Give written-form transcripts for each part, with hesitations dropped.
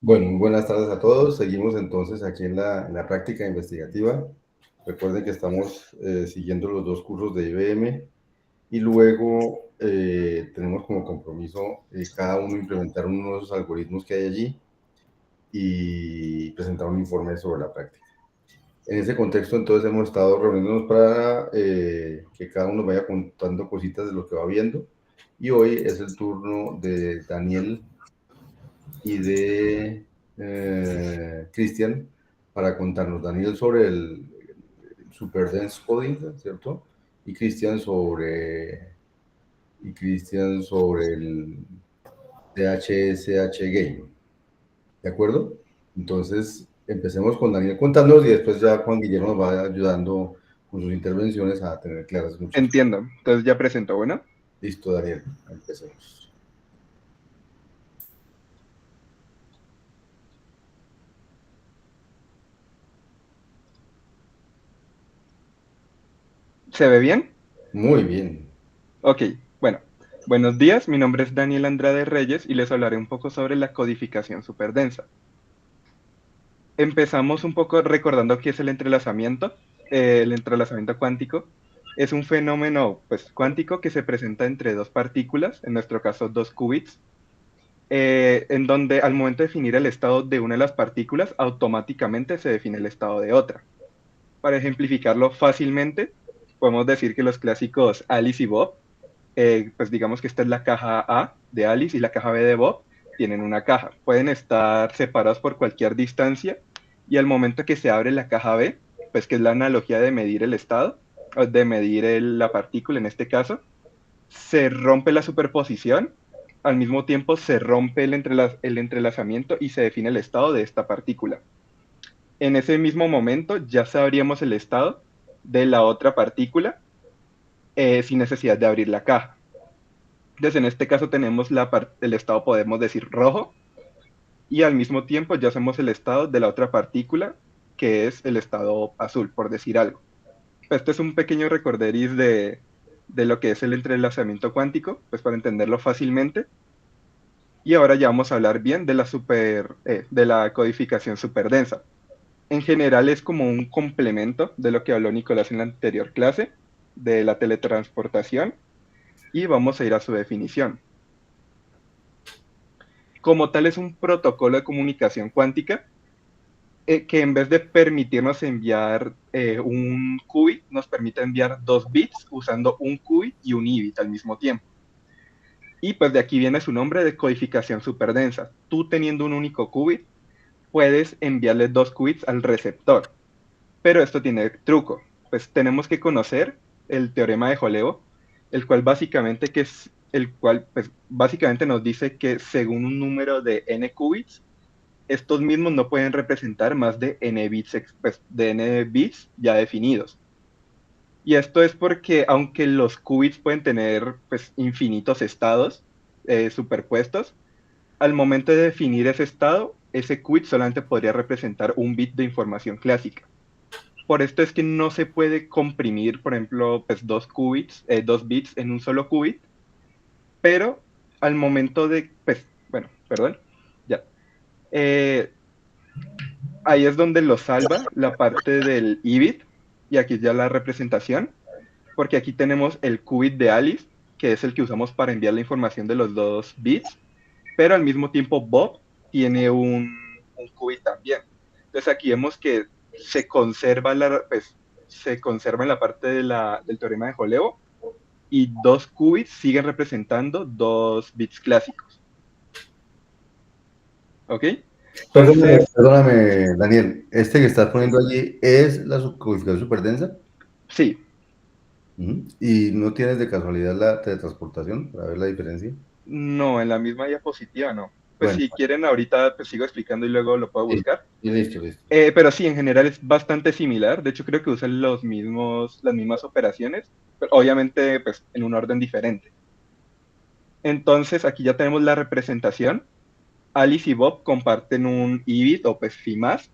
Bueno, muy buenas tardes a todos. Seguimos entonces aquí en la práctica investigativa. Recuerden que estamos siguiendo los dos cursos de IBM y luego tenemos como compromiso cada uno implementar uno de esos algoritmos que hay allí y presentar un informe sobre la práctica. En ese contexto, entonces, hemos estado reuniéndonos para que cada uno vaya contando cositas de lo que va viendo. Y hoy es el turno de Daniel y de Cristian para contarnos. Daniel sobre el Super Dense Coding, ¿cierto? Y Cristian sobre el DHSH Game. ¿De acuerdo? Entonces, empecemos con Daniel contándonos y después ya Juan Guillermo nos va ayudando con sus intervenciones a tener claras muchas. Entiendo. Entonces ya presento, bueno. Listo, Daniel, empecemos. ¿Se ve bien? Muy bien. Ok, bueno. Buenos días, mi nombre es Daniel Andrade Reyes y les hablaré un poco sobre la codificación superdensa. Empezamos un poco recordando qué es el entrelazamiento. El entrelazamiento cuántico es un fenómeno cuántico que se presenta entre dos partículas, en nuestro caso dos qubits, en donde al momento de definir el estado de una de las partículas, automáticamente se define el estado de otra. Para ejemplificarlo fácilmente, podemos decir que los clásicos Alice y Bob, pues digamos que esta es la caja A de Alice y la caja B de Bob, tienen una caja. Pueden estar separados por cualquier distancia y al momento que se abre la caja B, pues que es la analogía de medir el estado, o de medir la partícula en este caso, se rompe la superposición, al mismo tiempo se rompe el entrelazamiento y se define el estado de esta partícula. En ese mismo momento ya sabríamos el estado de la otra partícula sin necesidad de abrir la caja. Entonces, en este caso tenemos el estado, podemos decir, rojo, y al mismo tiempo ya hacemos el estado de la otra partícula, que es el estado azul, por decir algo. Este es un pequeño recorderis de lo que es el entrelazamiento cuántico, pues para entenderlo fácilmente. Y ahora ya vamos a hablar bien de de la codificación superdensa. En general es como un complemento de lo que habló Nicolás en la anterior clase, de la teletransportación, y vamos a ir a su definición. Como tal es un protocolo de comunicación cuántica que en vez de permitirnos enviar un qubit, nos permite enviar dos bits usando un qubit y un EBIT al mismo tiempo. Y pues de aquí viene su nombre de codificación superdensa. Tú teniendo un único qubit, puedes enviarle dos qubits al receptor. Pero esto tiene truco. Pues tenemos que conocer el teorema de Holeo, el cual pues, básicamente nos dice que según un número de n qubits, estos mismos no pueden representar más de n bits, pues, de n bits ya definidos. Y esto es porque aunque los qubits pueden tener pues, infinitos estados superpuestos, al momento de definir ese estado, ese qubit solamente podría representar un bit de información clásica. Por esto es que no se puede comprimir, por ejemplo, pues dos bits en un solo qubit, pero al momento de, pues, bueno, perdón, ya. Eh, Ahí es donde lo salva la parte del EBIT, y aquí ya la representación, porque aquí tenemos el qubit de Alice, que es el que usamos para enviar la información de los dos bits, pero al mismo tiempo Bob tiene un qubit también. Entonces aquí vemos que se conserva en la parte del teorema de Holeo y dos qubits siguen representando dos bits clásicos. ¿Ok? Perdóname, Entonces, perdóname, Daniel. Este que estás poniendo allí es la codificación superdensa. sí, Ujú. ¿Y no tienes de casualidad la teletransportación para ver la diferencia? no, en la misma diapositiva no. Pues Bueno, si quieren ahorita pues sigo explicando y luego lo puedo sí, buscar. sí, listo, listo. Pero sí, en general es bastante similar. De hecho, creo que usan las mismas operaciones, pero obviamente pues en un orden diferente. Entonces, aquí ya tenemos la representación. Alice y Bob comparten un EBIT o pues phi más,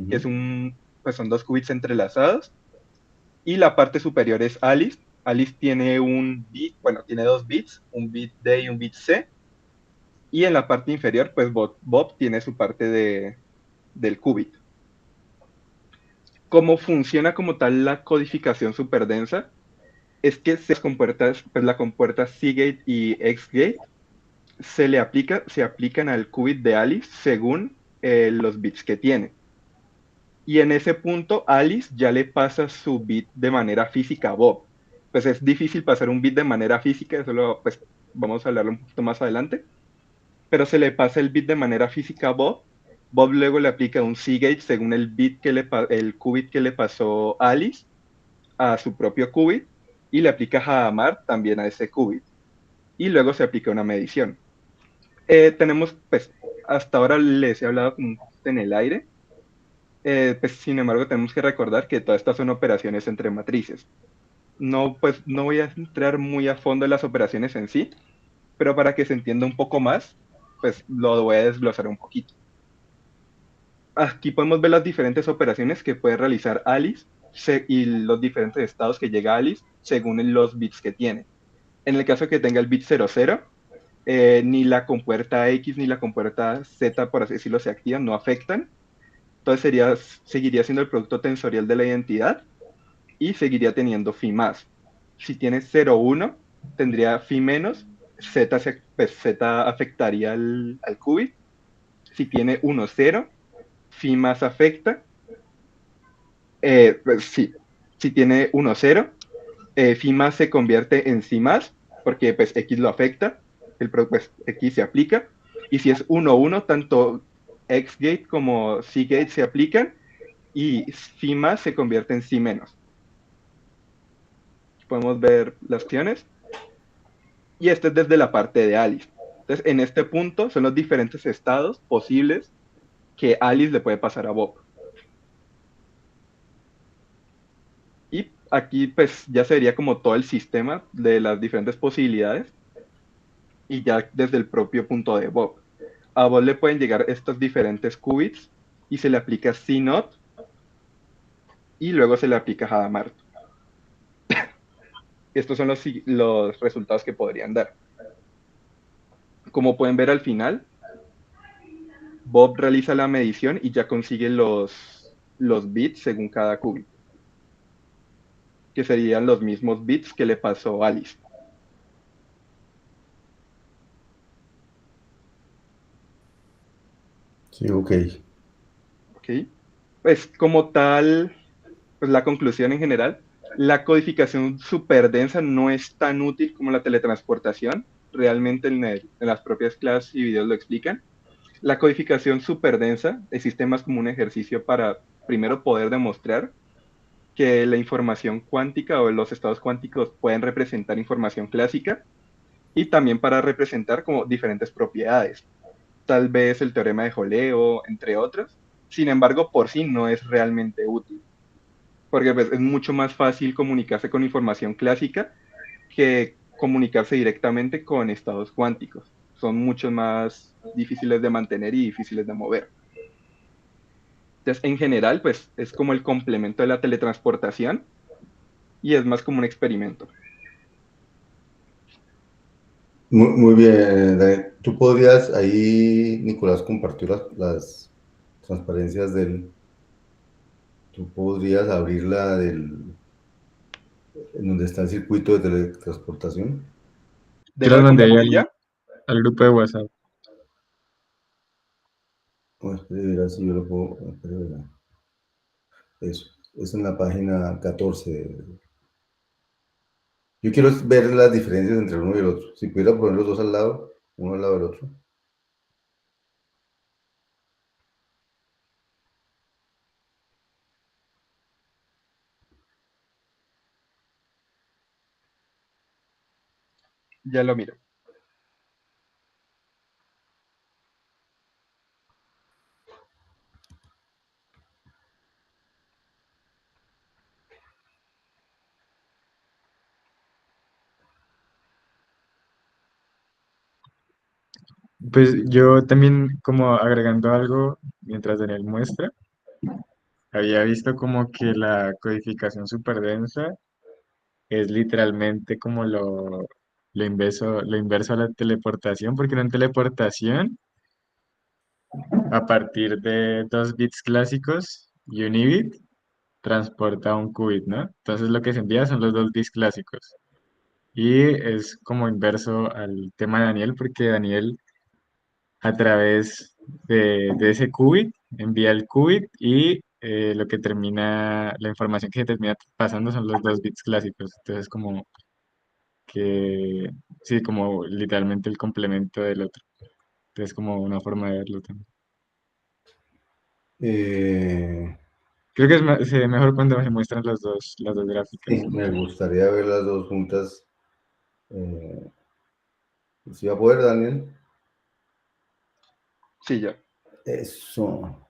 que es Ujú. pues son dos qubits entrelazados. Y la parte superior es Alice. Alice tiene un bit, bueno, tiene dos bits, un bit D y un bit C. Y en la parte inferior, pues Bob tiene su parte del qubit. ¿Cómo funciona como tal la codificación superdensa? Es que pues la compuerta Seagate y Xgate se aplican al qubit de Alice según los bits que tiene. Y en ese punto Alice ya le pasa su bit de manera física a Bob. Pues es difícil pasar un bit de manera física, eso pues vamos a hablarlo un poquito más adelante, pero se le pasa el bit de manera física a Bob. Bob luego le aplica un Seagate según el qubit que le pasó Alice a su propio qubit y le aplica Hadamard también a ese qubit. Y luego se aplica una medición. Tenemos, pues, hasta ahora les he hablado como un poquito en el aire, pues, sin embargo, tenemos que recordar que todas estas son operaciones entre matrices. No, pues, no voy a entrar muy a fondo en las operaciones en sí, pero para que se entienda un poco más, pues lo voy a desglosar un poquito. Aquí podemos ver las diferentes operaciones que puede realizar Alice y los diferentes estados que llega Alice según los bits que tiene. En el caso que tenga el bit 00, ni la compuerta X ni la compuerta Z, por así decirlo, se activan, no afectan. Entonces seguiría siendo el producto tensorial de la identidad y seguiría teniendo phi más. Si tiene 0,1, tendría phi menos, pues Z afectaría al qubit. Si tiene 1,0, phi más afecta. Pues sí, si tiene 1,0, phi más se convierte en psi más, porque pues X lo afecta, pues X se aplica, y si es 1,1, tanto X-gate como C-gate se aplican, y phi más se convierte en psi menos. Podemos ver las opciones, y esto es desde la parte de Alice. Entonces, en este punto son los diferentes estados posibles que Alice le puede pasar a Bob. Y aquí pues ya sería como todo el sistema de las diferentes posibilidades y ya desde el propio punto de Bob. A Bob le pueden llegar estos diferentes qubits y se le aplica CNOT y luego se le aplica Hadamard. Estos son los resultados que podrían dar. Como pueden ver al final, Bob realiza la medición y ya consigue los bits según cada qubit, que serían los mismos bits que le pasó Alice. Sí, ok. ¿Ok? Pues como tal, pues la conclusión en general, la codificación superdensa no es tan útil como la teletransportación. Realmente en las propias clases y videos lo explican. La codificación superdensa existe más como un ejercicio para primero poder demostrar que la información cuántica o los estados cuánticos pueden representar información clásica y también para representar como diferentes propiedades, tal vez el teorema de Holeo, entre otros. Sin embargo, por sí no es realmente útil, porque pues, es mucho más fácil comunicarse con información clásica que comunicarse directamente con estados cuánticos. Son mucho más difíciles de mantener y difíciles de mover. Entonces, en general, pues es como el complemento de la teletransportación y es más como un experimento. Muy bien, Daniel. ¿Tú podrías ahí, Nicolás, compartir las transparencias del... ¿Tú podrías abrirla en donde está el circuito de teletransportación? ¿De Yo las lo mandé ahí compartir ya? al grupo de WhatsApp. Oh, espere, verá si yo lo puedo... espere, verá. Eso, es en la página 14. Yo quiero ver las diferencias entre uno y el otro. Si pudiera poner los dos al lado, uno al lado del otro. Ya lo miro. Pues yo también, como agregando algo mientras Daniel muestra, había visto como que la codificación superdensa es literalmente como lo inverso a la teleportación, porque en teleportación, a partir de 2 bits clásicos y un bit, transporta un qubit, ¿no? Entonces lo que se envía son los 2 bits clásicos. Y es como inverso al tema de Daniel, porque Daniel a través de ese qubit envía el qubit y lo que termina, la información que se termina pasando son los 2 bits clásicos. Entonces como que, sí, como literalmente el complemento del otro. Entonces como una forma de verlo también. Eh, Creo que se ve mejor cuando se muestran las dos gráficas. sí, me gustaría ver las dos juntas. ¿Sí va a poder, Daniel? Sí, ya. Eso.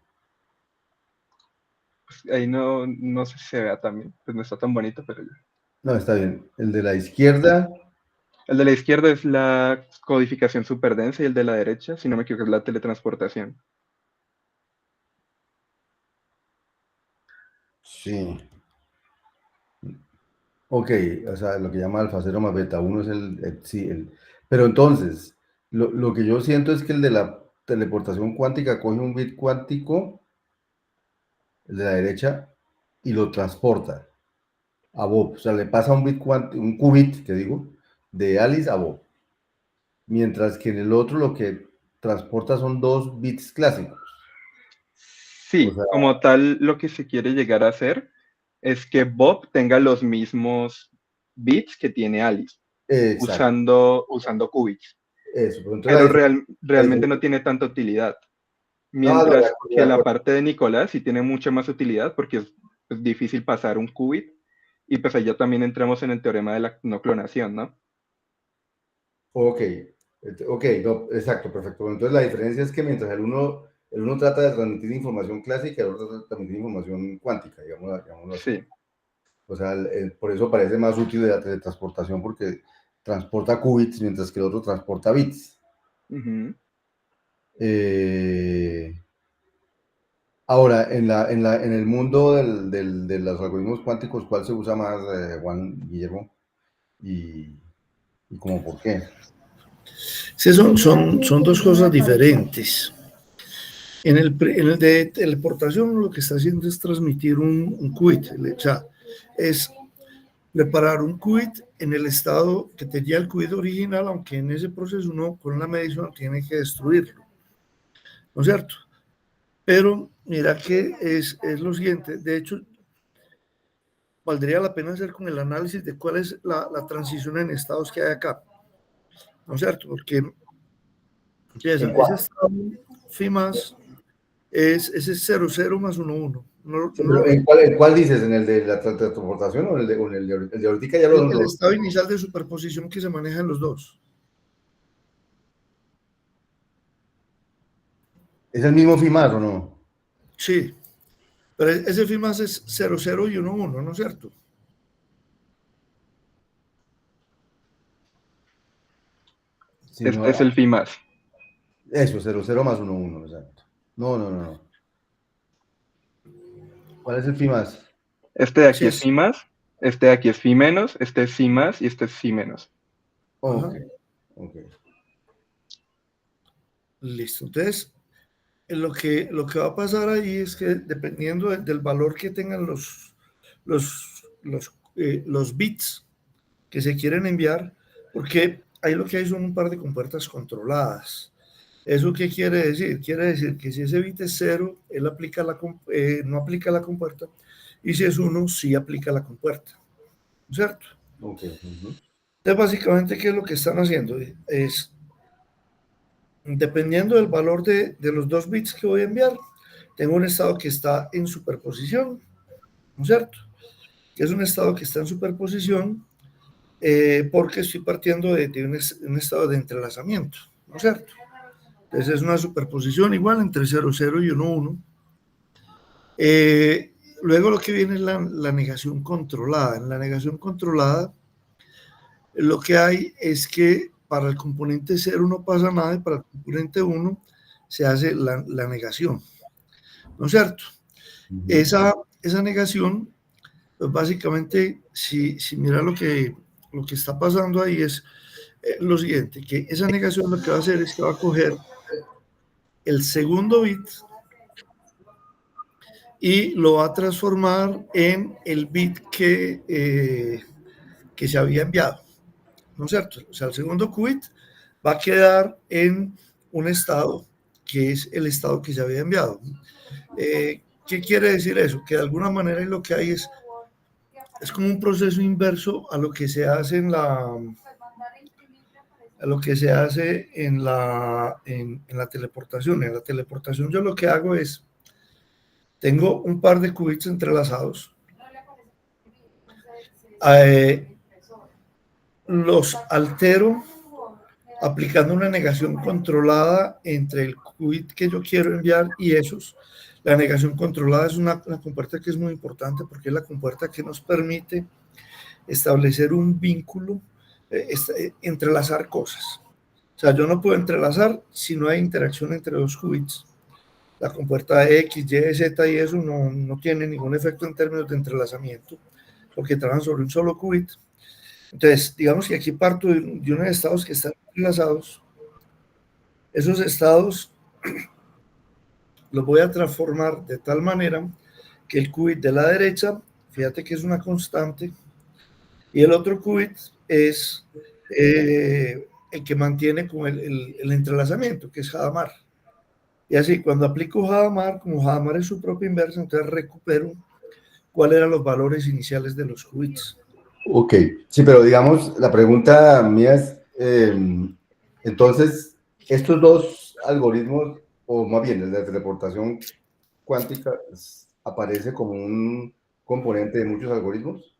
Ahí no sé si se vea también, pues no está tan bonito, pero ya. No, está bien. El de la izquierda, El de la izquierda es la codificación superdensa y el de la derecha, si no me equivoco, es la teletransportación. sí. Ok, o sea, lo que llama alfa 0 más beta 1 es sí, pero entonces, lo que yo siento es que el de la teleportación cuántica coge un bit cuántico, el de la derecha, y lo transporta a Bob. O sea, le pasa un bit cuántico, un qubit, que digo, de Alice a Bob. Mientras que en el otro lo que transporta son 2 bits clásicos. O Sí, sea, como tal, lo que se quiere llegar a hacer es que Bob tenga los mismos bits que tiene Alice, exacto, usando qubits, eso. Pero entonces pero la realmente no diferencia- tiene tanta utilidad. no, no, Mientras de que la acuerdo. parte de Nicolás sí tiene mucha más utilidad porque es difícil pasar un qubit y pues allá también entramos en el teorema de la no clonación, ¿no? Ok, ok, no, exacto, perfecto. Entonces la diferencia es que mientras el uno trata de transmitir información clásica, el otro trata de transmitir información cuántica, digámoslo así. Sí. O sea, por eso parece más útil la teletransportación porque transporta qubits mientras que el otro transporta bits. Ujú. Eh, Ahora, en el mundo de los algoritmos cuánticos, ¿cuál se usa más, Juan Guillermo? Y, y como por qué. Sí, son dos cosas diferentes. En el de teleportación lo que está haciendo es transmitir un qubit, o sea, es preparar un qubit en el estado que tenía el qubit original, aunque en ese proceso uno con la medición tiene que destruirlo, ¿no es cierto? Pero mira que es lo siguiente, de hecho, valdría la pena hacer con el análisis de cuál es la transición en estados que hay acá, ¿no es cierto? Porque ¿En empieza, cuál? ese estado phi más ese es 0,0 más 1,1. No, Sí, no, pero en cuál dices? ¿En el de la teletransportación o en el de ahorita ya el los... estado inicial de superposición que se maneja en los dos. ¿Es el mismo FIMAS o no? Sí, pero ese phi más es 0,0 y 1,1, ¿no es cierto? Sí, no, Es el phi más. eso, 00 más 11, exacto. No, no, no, no. ¿Cuál es el FIMAS? Este de Sí, aquí es phi más, este de aquí es phi menos, este es phi más y este es phi menos. Ok, ajá, ok. listo. Entonces, lo que va a pasar ahí es que dependiendo del valor que tengan los bits que se quieren enviar, porque ahí lo que hay son un par de compuertas controladas. ¿Eso qué quiere decir? Quiere decir que si ese bit es 0, él aplica no aplica la compuerta, y si es 1, sí aplica la compuerta, ¿cierto? Ok. Ujú. Entonces, básicamente, ¿qué es lo que están haciendo? Es, dependiendo del valor de los 2 bits que voy a enviar, tengo un estado que está en superposición, ¿no es cierto? Que es un estado que está en superposición porque estoy partiendo de un estado de entrelazamiento, ¿no es cierto? Entonces es una superposición igual entre 0,0 y 1,1. Luego lo que viene es la negación controlada. En la negación controlada, lo que hay es que para el componente 0 no pasa nada y para el componente 1 se hace la negación, ¿no es cierto? Ujú. Esa negación, pues básicamente, si mira lo que está pasando ahí es lo siguiente, que esa negación lo que va a hacer es que va a coger el segundo bit y lo va a transformar en el bit que se había enviado, ¿no es cierto? O sea, el segundo qubit va a quedar en un estado que es el estado que se había enviado. ¿Qué quiere decir eso? Que de alguna manera lo que hay es como un proceso inverso a lo que se hace en la teleportación. En la teleportación yo lo que hago es, tengo un par de qubits entrelazados, los altero aplicando una negación controlada entre el qubit que yo quiero enviar y esos. La negación controlada es una compuerta que es muy importante porque es la compuerta que nos permite establecer un vínculo, entrelazar cosas. O sea, yo no puedo entrelazar si no hay interacción entre dos qubits. La compuerta X, Y, Z y eso no tiene ningún efecto en términos de entrelazamiento porque trabajan sobre un solo qubit. Entonces, digamos que aquí parto de unos estados que están entrelazados. Esos estados los voy a transformar de tal manera que el qubit de la derecha, fíjate que es una constante, y el otro qubit es el que mantiene con el entrelazamiento, que es Hadamard. Y así, cuando aplico Hadamard, como Hadamard es su propia inversa, entonces recupero cuáles eran los valores iniciales de los qubits. Ok, sí, pero digamos, la pregunta mía es, entonces, estos dos algoritmos, o más bien el de teleportación cuántica, ¿aparece como un componente de muchos algoritmos?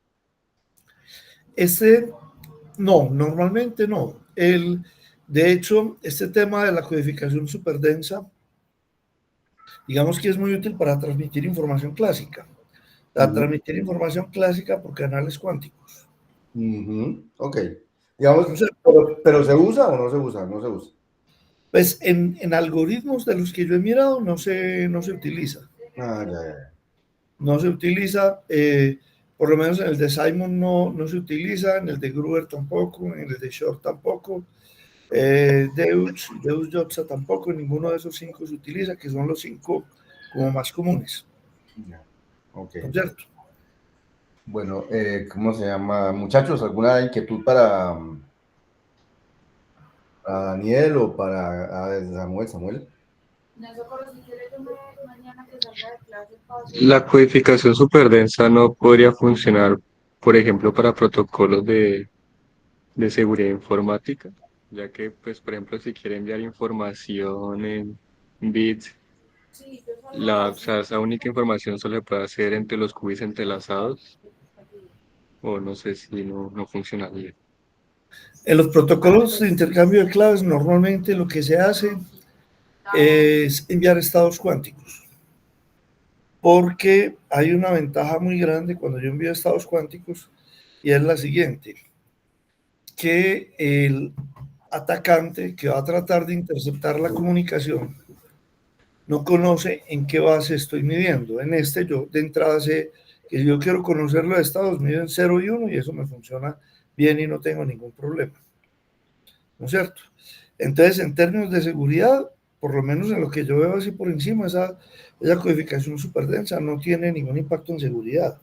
No, normalmente no. De hecho, este tema de la codificación superdensa, digamos que es muy útil para transmitir información clásica. Transmitir información clásica por canales cuánticos. Ok. Digamos, pero ¿se usa o no se usa? No se usa. Pues en algoritmos de los que yo he mirado no se utiliza. Ya. No se utiliza, por lo menos en el de Simon no se utiliza, en el de Gruber tampoco, en el de Shor tampoco, Deutsch-Jotza tampoco, ninguno de esos 5 se utiliza, que son los 5 como más comunes. Ok. ¿No es cierto? Bueno, ¿cómo se llama? Muchachos, ¿alguna inquietud para Daniel o para Samuel? La codificación superdensa no podría funcionar, por ejemplo, para protocolos de seguridad informática, ya que, pues, por ejemplo, si quiere enviar información en bits, o sea, esa única información solo se puede hacer entre los qubits entrelazados, o no sé si no funcionaría. En los protocolos de intercambio de claves normalmente lo que se hace es enviar estados cuánticos, porque hay una ventaja muy grande cuando yo envío estados cuánticos y es la siguiente, que el atacante que va a tratar de interceptar la comunicación no conoce en qué base estoy midiendo. En yo de entrada sé que yo quiero conocer los estados, mido en 0 y 1 y eso me funciona bien y no tengo ningún problema. ¿No es cierto? Entonces, en términos de seguridad, por lo menos en lo que yo veo así por encima, esa codificación superdensa no tiene ningún impacto en seguridad.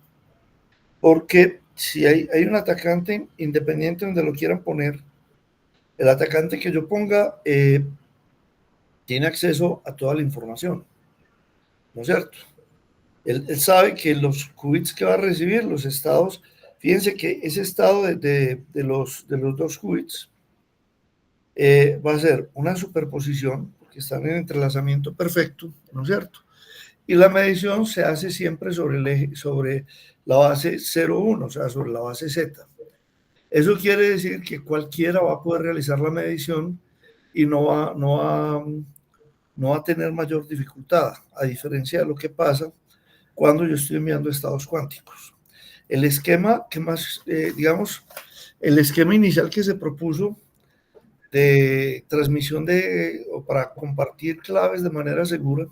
Porque si hay un atacante, independiente de donde lo quieran poner, el atacante que yo ponga tiene acceso a toda la información. ¿No es cierto? Él sabe que los qubits que va a recibir, los estados, fíjense que ese estado de los dos qubits va a ser una superposición, porque están en entrelazamiento perfecto, ¿no es cierto? Y la medición se hace siempre sobre la base 0,1, o sea, sobre la base Z. Eso quiere decir que cualquiera va a poder realizar la medición y no va a tener mayor dificultad, a diferencia de lo que pasa cuando yo estoy enviando estados cuánticos. El esquema que más, digamos, el esquema inicial que se propuso de transmisión o para compartir claves de manera segura,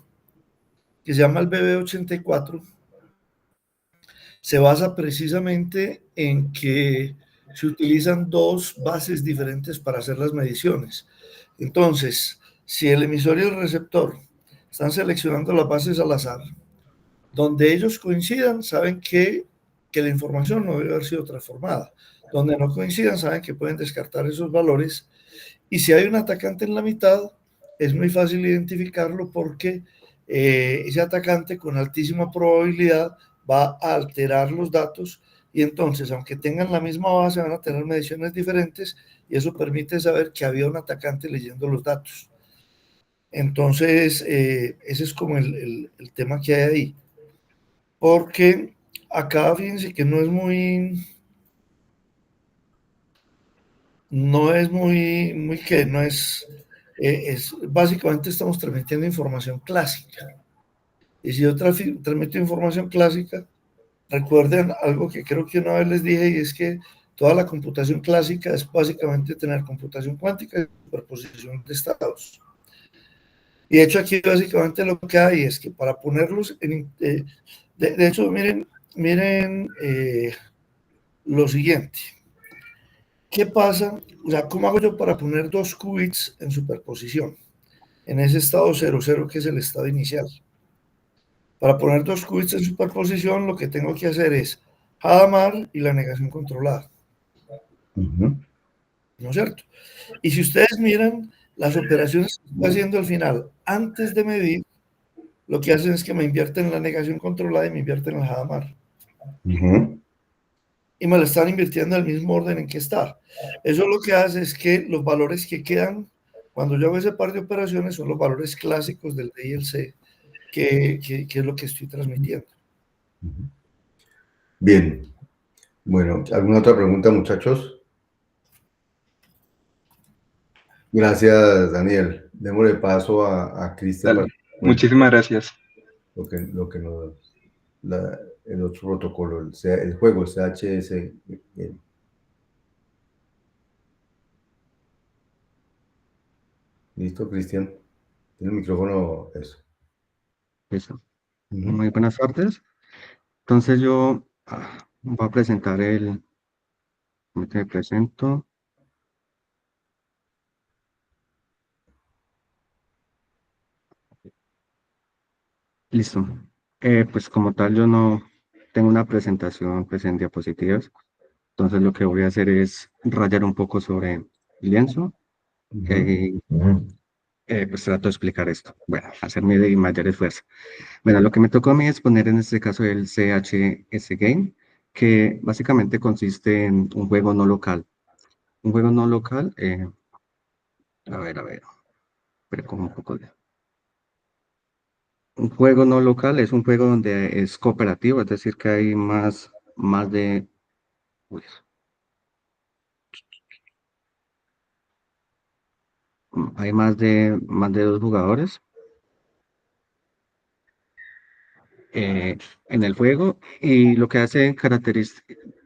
que se llama el BB84, se basa precisamente en que se utilizan dos bases diferentes para hacer las mediciones. Entonces, si el emisor y el receptor están seleccionando las bases al azar, donde ellos coincidan, saben que la información no debe haber sido transformada. Donde no coincidan, saben que pueden descartar esos valores. Y si hay un atacante en la mitad, es muy fácil identificarlo porque ese atacante con altísima probabilidad va a alterar los datos y entonces, aunque tengan la misma base, van a tener mediciones diferentes y eso permite saber que había un atacante leyendo los datos. Entonces, ese es como el tema que hay ahí. Porque acá, fíjense que no es muy, básicamente estamos transmitiendo información clásica. Y si yo transmito información clásica, recuerden algo que creo que una vez les dije, y es que toda la computación clásica es básicamente tener computación cuántica y superposición de estados. Y de hecho aquí básicamente lo que hay es que para ponerlos de hecho, miren lo siguiente. ¿Qué pasa? O sea, ¿cómo hago yo para poner dos qubits en superposición? En ese estado 00 que es el estado inicial. Para poner dos qubits en superposición, lo que tengo que hacer es Hadamard y la negación controlada. ¿No es cierto? Y si ustedes miran las operaciones que estoy haciendo al final, antes de medir, lo que hacen es que me invierten la negación controlada y me invierten la Hadamard. Y me la están invirtiendo en el mismo orden en que está. Eso lo que hace es que los valores que quedan cuando yo hago ese par de operaciones son los valores clásicos del D y el C, que es lo que estoy transmitiendo. Bien. Bueno, ¿alguna otra pregunta, muchachos? Gracias, Daniel. Démosle paso a Cristian. Muchísimas gracias. Lo que nos, el otro protocolo, el juego, el CHS. ¿Listo, Cristian? Tiene el micrófono, eso. Eso. Muy buenas tardes. Entonces yo voy a presentar me presento. Listo. Pues como tal yo no tengo una presentación pues en diapositivas. Entonces lo que voy a hacer es rayar un poco sobre el lienzo. Pues trato de explicar esto. Bueno, hacer mi mayor esfuerzo. Bueno, lo que me tocó a mí es poner en este caso el CHS Game, que básicamente consiste en un juego no local. Un juego no local, a ver, pero como un poco de... Un juego no local es un juego donde es cooperativo, es decir, que hay más de... uy, hay más de dos jugadores en el juego y lo que hace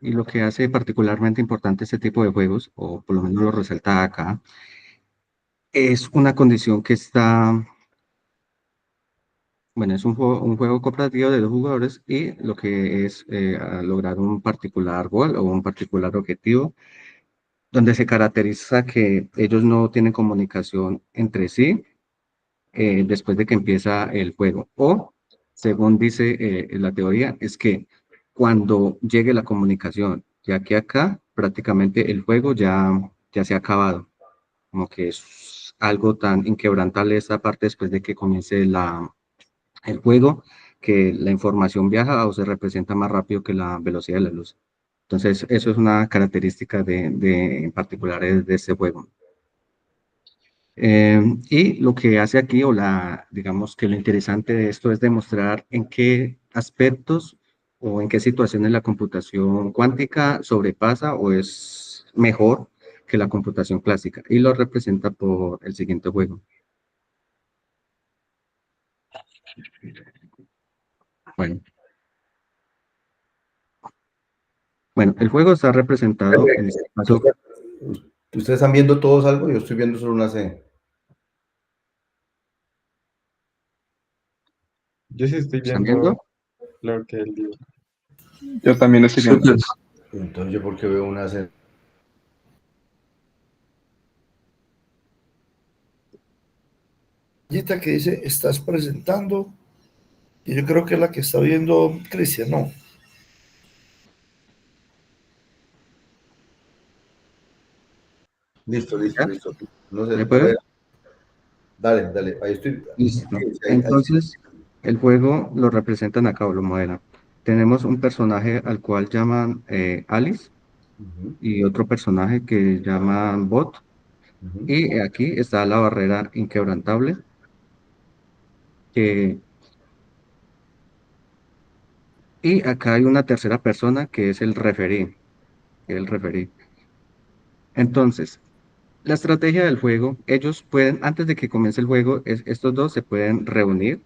y lo que hace particularmente importante este tipo de juegos, o por lo menos lo resalta acá, es una condición que está, bueno, es un juego cooperativo de dos jugadores y lo que es lograr un particular gol o un particular objetivo, donde se caracteriza que ellos no tienen comunicación entre sí después de que empieza el juego. O, según dice la teoría, es que cuando llegue la comunicación, ya que acá prácticamente el juego ya se ha acabado, como que es algo tan inquebrantable esta parte después de que comience el juego, que la información viaja o se representa más rápido que la velocidad de la luz. Entonces, eso es una característica en particular de este juego. Y lo que hace aquí, digamos que lo interesante de esto es demostrar en qué aspectos o en qué situaciones la computación cuántica sobrepasa o es mejor que la computación clásica. Y lo representa por el siguiente juego. Bueno, el juego está representado en este caso. ¿Ustedes están viendo todos algo? Yo estoy viendo solo una C. Yo sí estoy ¿Están viendo viendo? lo que él dijo. Yo también estoy viendo. Entonces, ¿yo por qué veo una C? rayita que dice, estás presentando, y yo creo que es la que está viendo Cristian, ¿no? Listo, listo, ¿Ya? listo. No sé, ¿Me a puedes? ver, dale, dale, ahí estoy. Listo. Sí, sí, ahí sí. Entonces, el juego lo representan acá o lo modelan. Tenemos un personaje al cual llaman Alice Ujú, y otro personaje que llaman Bot. ujú. Y aquí está la barrera inquebrantable, que, y acá hay una tercera persona que es el referí, que es el referí. Entonces, la estrategia del juego, ellos pueden, antes de que comience el juego, estos dos se pueden reunir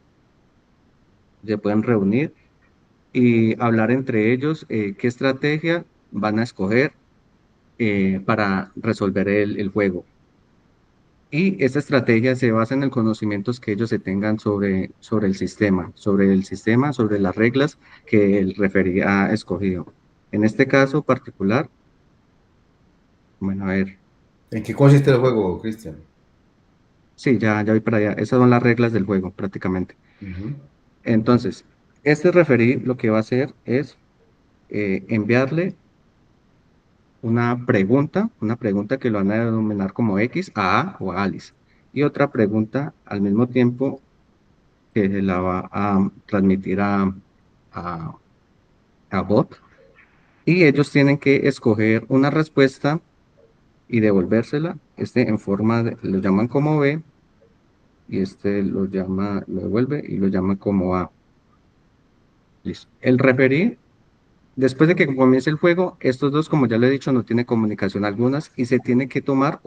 y hablar entre ellos qué estrategia van a escoger para resolver el juego. Y esta estrategia se basa en el conocimientos que ellos se tengan sobre el sistema, sobre las reglas que el referí ha escogido. En este caso particular, bueno, a ver, ¿En qué consiste el juego, Cristian? sí, ya voy para allá. Esas son las reglas del juego prácticamente. Ujú. Entonces, este referí lo que va a hacer es enviarle una pregunta que lo van a denominar como X a A o a Alice, y otra pregunta al mismo tiempo que se la va a transmitir a, a bot, y ellos tienen que escoger una respuesta y devolvérsela, en forma lo llaman como B, y lo devuelve y lo llama como A. Listo. El referí, después de que comience el juego, estos dos, como ya le he dicho, no tienen comunicación algunas y se tiene que tomar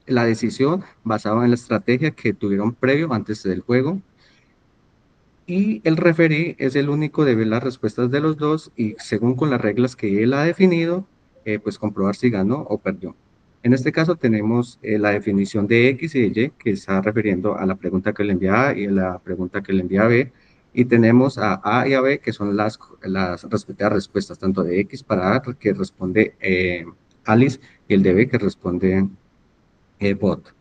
la decisión basada en la estrategia que tuvieron previo antes del juego. Y el referee es el único de ver las respuestas de los dos y según con las reglas que él ha definido, pues comprobar si ganó o perdió. En este caso tenemos la definición de X y de Y, que está refiriendo a la pregunta que le envía A y a la pregunta que le envía B. Y tenemos a A y a B, que son las respectivas respuestas, tanto de X para A, que responde Alice, y el de B, que responde Bot.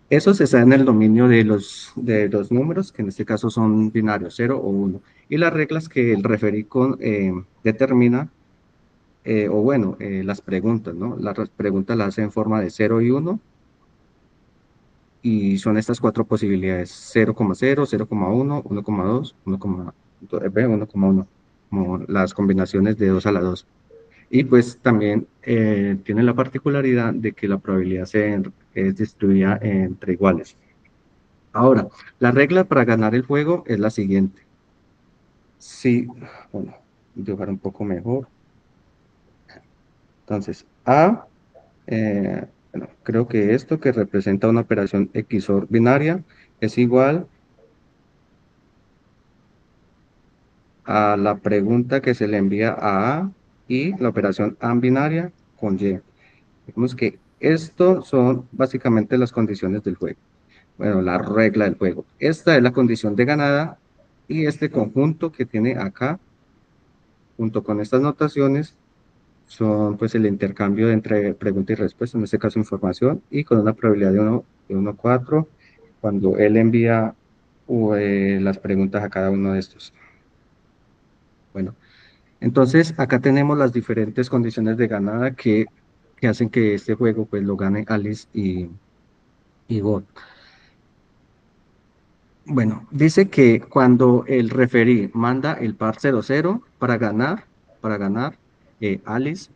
Eso se está en el dominio de los números, que en este caso son binarios, 0 o 1. Y las reglas que el determina, o bueno, las preguntas, ¿no? Las preguntas las hace en forma de 0 y 1, y son estas cuatro posibilidades: 0,0, 0,1, 1,2, 1,1, como las combinaciones de 2 a la 2. Y pues también tiene la particularidad de que la probabilidad es distribuida entre iguales. Ahora, la regla para ganar el juego es la siguiente. Sí, bueno, dibujar un poco mejor. Entonces, bueno, creo que esto que representa una operación XOR binaria es igual a la pregunta que se le envía a A y la operación AND binaria con Y. Vemos que esto son básicamente las condiciones del juego. Bueno, la regla del juego. Esta es la condición de ganada, y este conjunto que tiene acá junto con estas notaciones son pues el intercambio entre pregunta y respuesta, en este caso información, y con una probabilidad de 1 a 4 cuando él envía las preguntas a cada uno de estos. Bueno, entonces acá tenemos las diferentes condiciones de ganada que hacen que este juego pues lo gane Alice y Bot. Bueno, dice que cuando el referee manda el par 00 para ganar, Alice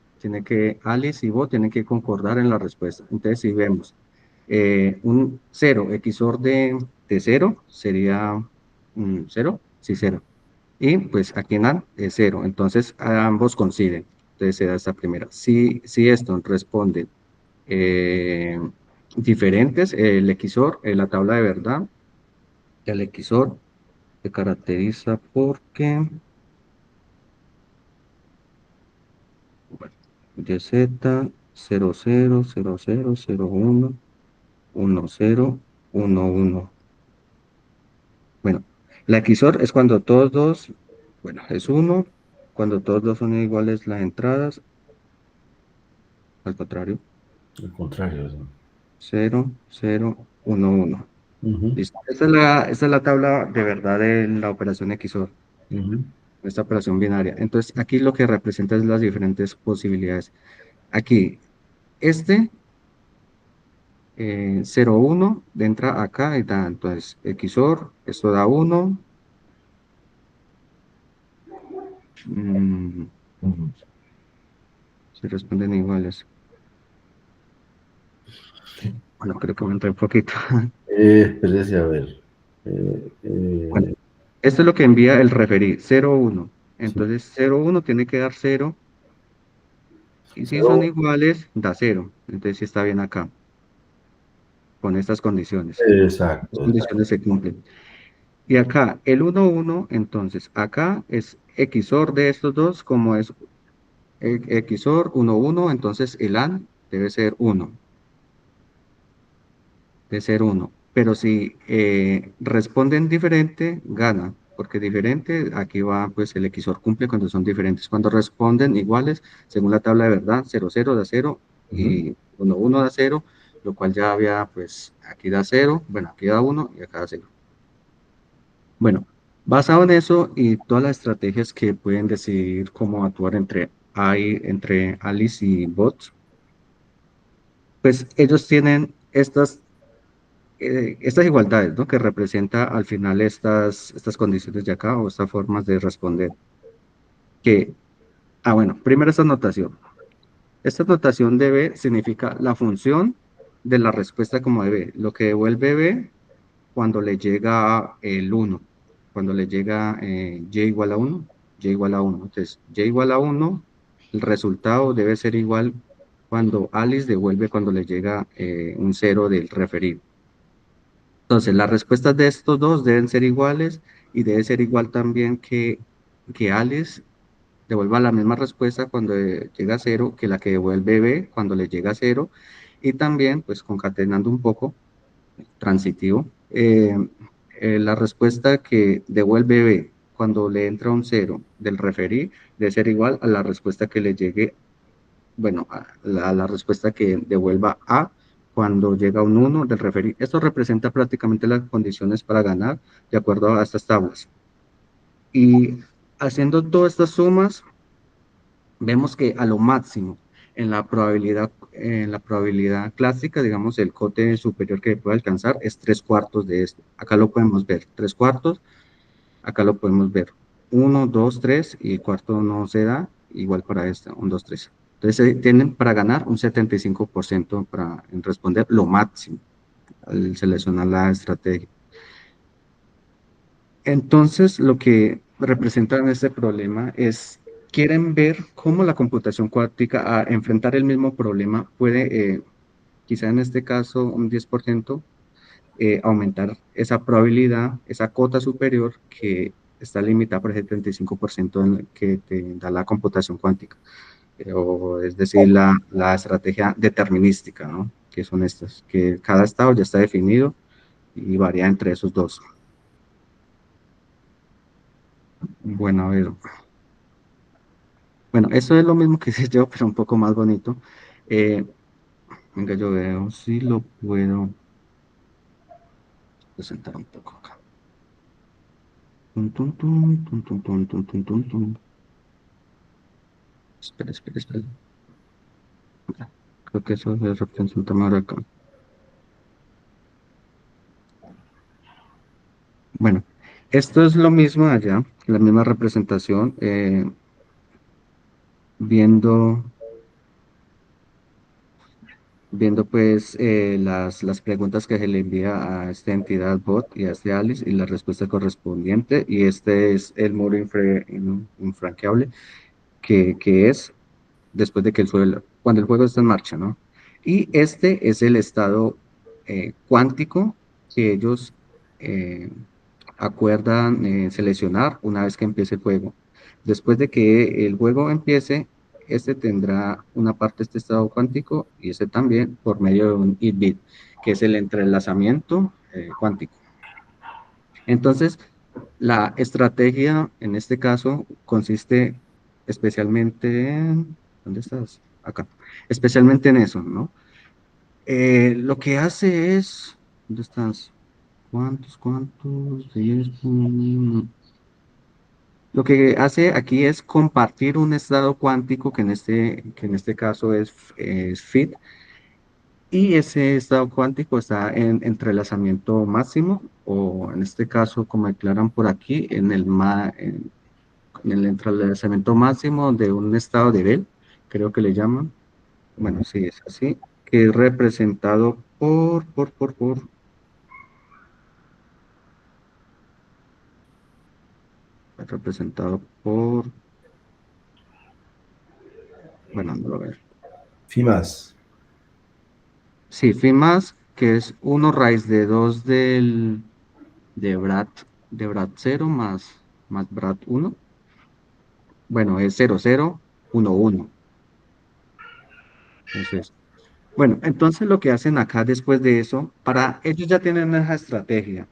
y Bo tienen que concordar en la respuesta. Entonces, si vemos un 0 XOR de 0 sería 0, sí, 0. Y pues aquí en AND es 0. Entonces, ambos coinciden. Entonces, se da esta primera. Si esto responde eh, diferentes, el XOR, la tabla de verdad, el XOR se caracteriza porque, bueno, YZ 0000011011. Bueno, la XOR es cuando todos dos, bueno, es 1, cuando todos dos son iguales las entradas, al contrario, Al contrario, sí. 0, 0, 1, 1. Ujú, Listo. Esta es la tabla de verdad de la operación XOR, ujú. esta operación binaria. Entonces, aquí lo que representa es las diferentes posibilidades. Aquí, este 0, 1 entra acá y da, entonces, XOR, esto da 1, se responden iguales. Bueno, creo que aumenté un poquito. Espérese a ver. Bueno, esto es lo que envía el referí, 0, 1. Sí. Entonces, 0, 1 tiene que dar 0, y si son Cero, iguales, da 0. Entonces, sí está bien acá, con estas condiciones. Las exacto, exacto. condiciones se cumplen. Y acá, el 1, 1, entonces, acá es XOR de estos dos, como es XOR 1, 1, entonces el AND debe ser 1, debe ser 1. Pero si responden diferente, gana, porque diferente, aquí va, pues el XOR cumple cuando son diferentes. Cuando responden iguales, según la tabla de verdad, 0, 0 da 0 Ujú. y 1, 1 da 0, lo cual ya había, pues aquí da 0, bueno, aquí da 1 y acá da 0. Bueno, basado en eso y todas las estrategias que pueden decidir cómo actuar entre Alice y Bots, pues ellos tienen estas igualdades, ¿no? Que representa al final estas condiciones de acá o estas formas de responder. Que, bueno, primero esta notación. Esta notación de B significa la función de la respuesta como de B, lo que devuelve B cuando le llega el 1, cuando le llega y igual a 1, y igual a 1. Entonces, y igual a 1, el resultado debe ser igual cuando Alice devuelve cuando le llega un 0 del referido. Entonces, las respuestas de estos dos deben ser iguales y debe ser igual también que Alice devuelva la misma respuesta cuando llega a 0 que la que devuelve B cuando le llega a 0. Y también, pues concatenando un poco, transitivo, la respuesta que devuelve B cuando le entra un 0 del referí debe ser igual a la respuesta que le llegue, bueno, a la respuesta que devuelva A cuando llega un 1 del referí. Esto representa prácticamente las condiciones para ganar de acuerdo a estas tablas. Y haciendo todas estas sumas, vemos que a lo máximo en la probabilidad clásica, digamos, el cote superior que puede alcanzar es 3 cuartos de esto. Acá lo podemos ver, 3 cuartos, acá lo podemos ver, 1, 2, 3, y el cuarto no se da, igual para esta, 1, 2, 3. Entonces, tienen para ganar un 75% en responder lo máximo al seleccionar la estrategia. Entonces, lo que representan este problema es, quieren ver cómo la computación cuántica, a enfrentar el mismo problema, puede, quizá en este caso, un 10%, aumentar esa probabilidad, esa cota superior que está limitada por ese 35% que te da la computación cuántica, o es decir, la estrategia determinística, ¿no? Que son estas, que cada estado ya está definido y varía entre esos dos. Bueno, a ver. Bueno, eso es lo mismo que hice yo, pero un poco más bonito. Eh, Venga, yo veo si lo puedo presentar un poco acá. Tun, tun, tun, tun, tun, tun, tun, tun, tun, tun. Espera, espera, espera. Creo que eso es representar ahora acá. Bueno, esto es lo mismo allá, la misma representación, viendo, viendo pues las preguntas que se le envía a esta entidad bot y a este Alice y la respuesta correspondiente. Y este es el muro infranqueable que es después de que cuando el juego está en marcha, ¿no? Y este es el estado cuántico que ellos eh, acuerdan seleccionar una vez que empiece el juego. Después de que el juego empiece, este tendrá una parte de este estado cuántico y este también por medio de un bit, que es el entrelazamiento cuántico. Entonces, la estrategia en este caso consiste especialmente en, ¿dónde estás? Acá. Especialmente en eso, ¿no? Lo que hace es, ¿dónde estás? ¿Cuántos? 10. Lo que hace aquí es compartir un estado cuántico que en este caso es fit, y ese estado cuántico está en entrelazamiento máximo, o en este caso, como declaran por aquí, en el entrelazamiento máximo de un estado de Bell, creo que le llaman. Bueno, sí, es así, que es representado representado por, bueno, no lo veo. FIMAS. Sí, phi más, que es 1 raíz de 2 de Brad 0 más Brad 1. Bueno, es 0, 0, 1, 1. Entonces, bueno, entonces lo que hacen acá después de eso, ellos ya tienen esa estrategia.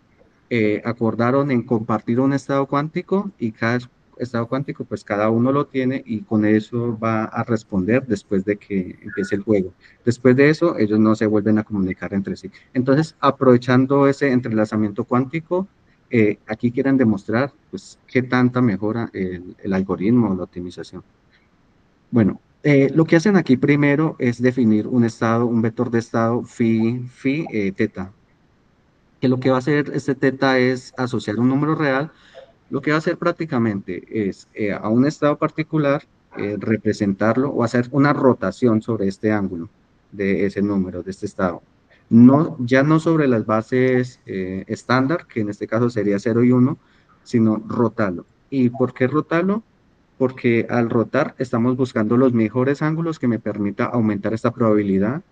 Acordaron en compartir un estado cuántico, y cada estado cuántico, pues cada uno lo tiene, y con eso va a responder después de que empiece el juego. Después de eso, ellos no se vuelven a comunicar entre sí. Entonces, aprovechando ese entrelazamiento cuántico, aquí quieren demostrar, pues, qué tanta mejora el algoritmo o la optimización. Bueno, lo que hacen aquí primero es definir un vector de estado phi, teta, que lo que va a hacer este teta es asociar un número real. Lo que va a hacer prácticamente es, a un estado particular, representarlo o hacer una rotación sobre este ángulo de ese número, de este estado. No, ya no sobre las bases estándar, que en este caso sería 0 y 1, sino rotarlo. ¿Y por qué rotarlo? Porque al rotar estamos buscando los mejores ángulos que me permita aumentar esta probabilidad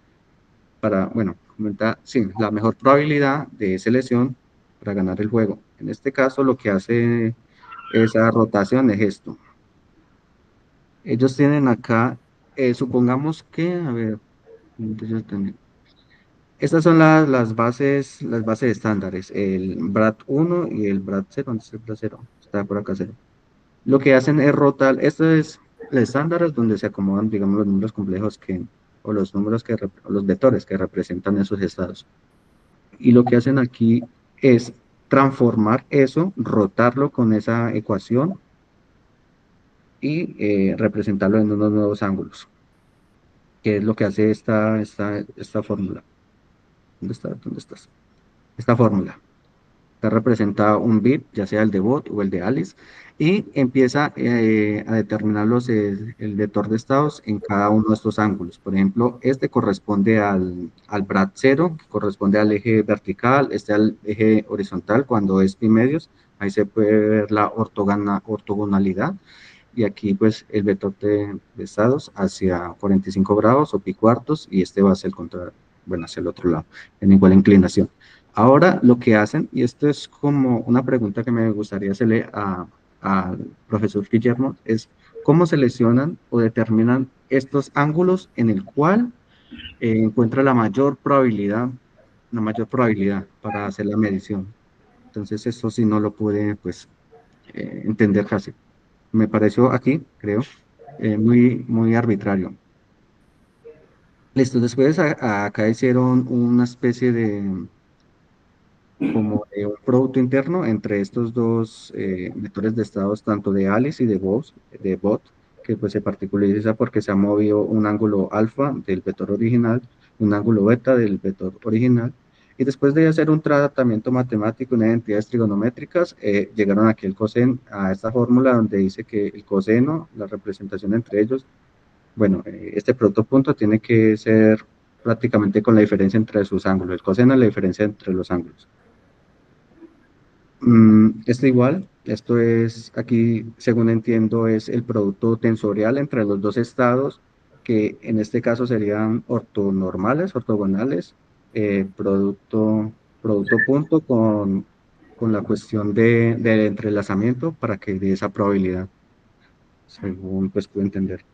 para, bueno, aumentar, sí, la mejor probabilidad de selección para ganar el juego. En este caso, lo que hace esa rotación es esto. Ellos tienen acá, supongamos que, a ver, estas son las bases estándares, el BRAT 1 y el BRAT 0. ¿Dónde está el BRAT 0? Está por acá 0. Lo que hacen es rotar, esto es el estándar, es donde se acomodan, digamos, los números complejos o los números o los vectores que representan esos estados. Y lo que hacen aquí es transformar eso, rotarlo con esa ecuación, y representarlo en unos nuevos ángulos, que es lo que hace esta fórmula. ¿Dónde está? ¿Dónde estás? Esta fórmula. Está representado un bit, ya sea el de Bot o el de Alice, y empieza a determinar el vector de estados en cada uno de estos ángulos. Por ejemplo, este corresponde al Brad 0, que corresponde al eje vertical, este al eje horizontal cuando es pi medios. Ahí se puede ver la ortogonalidad, y aquí pues el vector de estados hacia 45 grados o pi cuartos, y este va hacia el contrario, bueno, hacia el otro lado, en igual inclinación. Ahora lo que hacen, y esto es como una pregunta que me gustaría hacerle al profesor Guillermo, es cómo seleccionan o determinan estos ángulos en el cual encuentra la mayor probabilidad para hacer la medición. Entonces eso sí no lo pude pues entender casi. Me pareció aquí, creo, muy, muy arbitrario. Listo, después acá hicieron una especie de como de un producto interno entre estos dos vectores de estados, tanto de Alice y de Bot, que pues se particulariza porque se ha movido un ángulo alfa del vector original, un ángulo beta del vector original, y después de hacer un tratamiento matemático, unas identidades trigonométricas, llegaron aquí a esta fórmula donde dice que el coseno, la representación entre ellos, bueno, este producto punto tiene que ser prácticamente con la diferencia entre sus ángulos. El coseno es la diferencia entre los ángulos. Esto igual, esto es, aquí, según entiendo, es el producto tensorial entre los dos estados, que en este caso serían ortonormales, ortogonales, producto punto con la cuestión del entrelazamiento para que dé esa probabilidad, según pues puedo entender.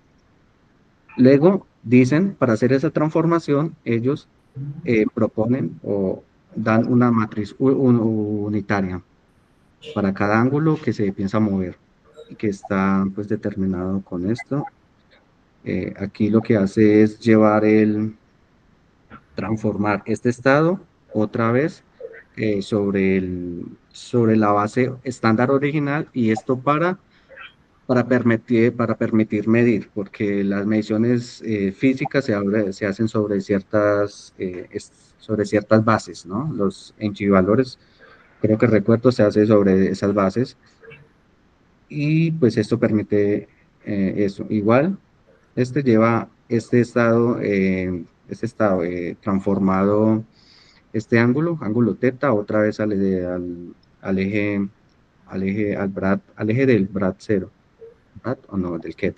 Luego, dicen, para hacer esa transformación, ellos proponen o dan una matriz unitaria para cada ángulo que se piensa mover, y que está pues determinado con esto. Aquí lo que hace es transformar este estado otra vez sobre la base estándar original, y esto para permitir medir, porque las mediciones físicas se hacen sobre ciertas bases, ¿no? Los valores, creo que recuerdo, se hace sobre esas bases, y pues esto permite eso. Igual, lleva este estado transformado, ángulo teta, otra vez al eje, al eje del brad cero, brad o no, del ket,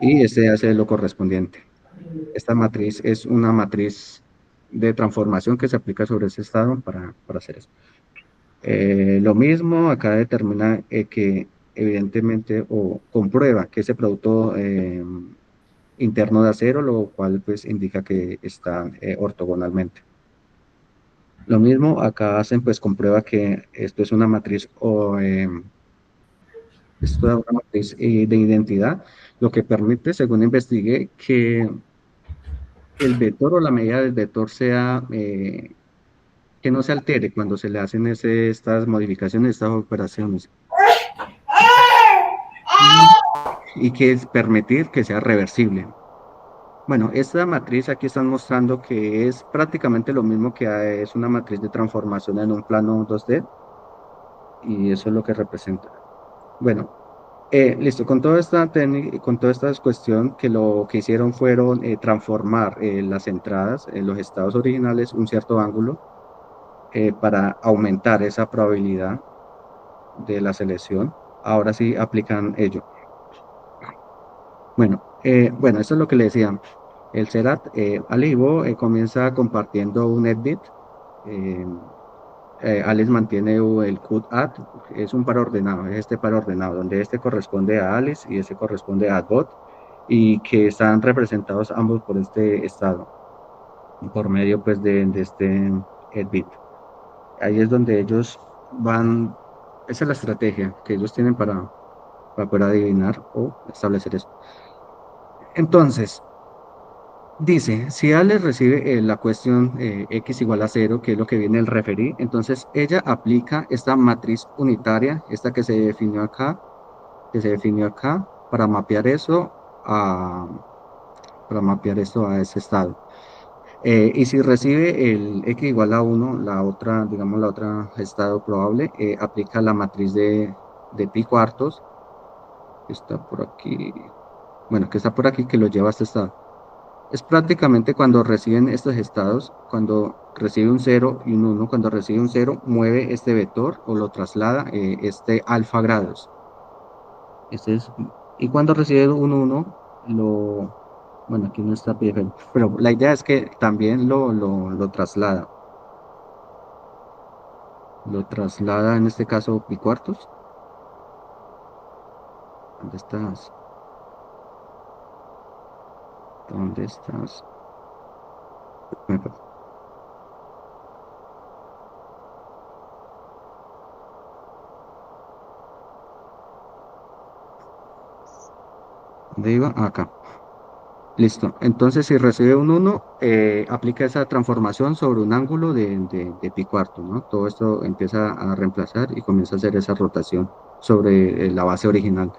y este hace lo correspondiente. Esta matriz es una matriz de transformación que se aplica sobre ese estado para hacer eso. Lo mismo acá determina que evidentemente o comprueba que ese producto interno de acero, lo cual pues indica que está ortogonalmente. Lo mismo acá hacen, pues comprueba que esto es una matriz de identidad, lo que permite, según investigué, que el vector o la medida del vector sea, que no se altere cuando se le hacen estas modificaciones, estas operaciones, y que es permitir que sea reversible. Bueno, esta matriz aquí están mostrando que es prácticamente lo mismo que es una matriz de transformación en un plano 2D, y eso es lo que representa. Bueno, listo, con toda esta técnica, con toda esta cuestión, que lo que hicieron fueron transformar las entradas, los estados originales, un cierto ángulo, para aumentar esa probabilidad de la selección. Ahora sí aplican ello. Bueno, eso es lo que le decía. El Serat Alibo comienza compartiendo un edbit. Alice mantiene el CUT-add, es un par ordenado, es este par ordenado, donde este corresponde a Alice y este corresponde a AdBot, y que están representados ambos por este estado, por medio pues de este edbit. Ahí es donde ellos van, esa es la estrategia que ellos tienen para poder adivinar o establecer eso. Entonces, dice, si Alice recibe la cuestión x igual a 0, que es lo que viene el referí, entonces ella aplica esta matriz unitaria, esta que se definió acá, para mapear eso a ese estado. Y si recibe el x igual a 1, digamos la otra estado probable, aplica la matriz de pi cuartos, que está por aquí, que lo lleva a este estado. Es prácticamente cuando reciben estos estados, cuando recibe un 0 y un 1, cuando recibe un 0, mueve este vector o lo traslada alfa grados. Y cuando recibe un 1, bueno, aquí no está bien, pero la idea es que también lo traslada. Lo traslada, en este caso, pi cuartos. ¿Dónde estás? ¿Dónde estás? ¿Dónde iba? Acá. Listo. Entonces, si recibe un 1, aplica esa transformación sobre un ángulo de pi cuarto, ¿no? Todo esto empieza a reemplazar y comienza a hacer esa rotación sobre la base original.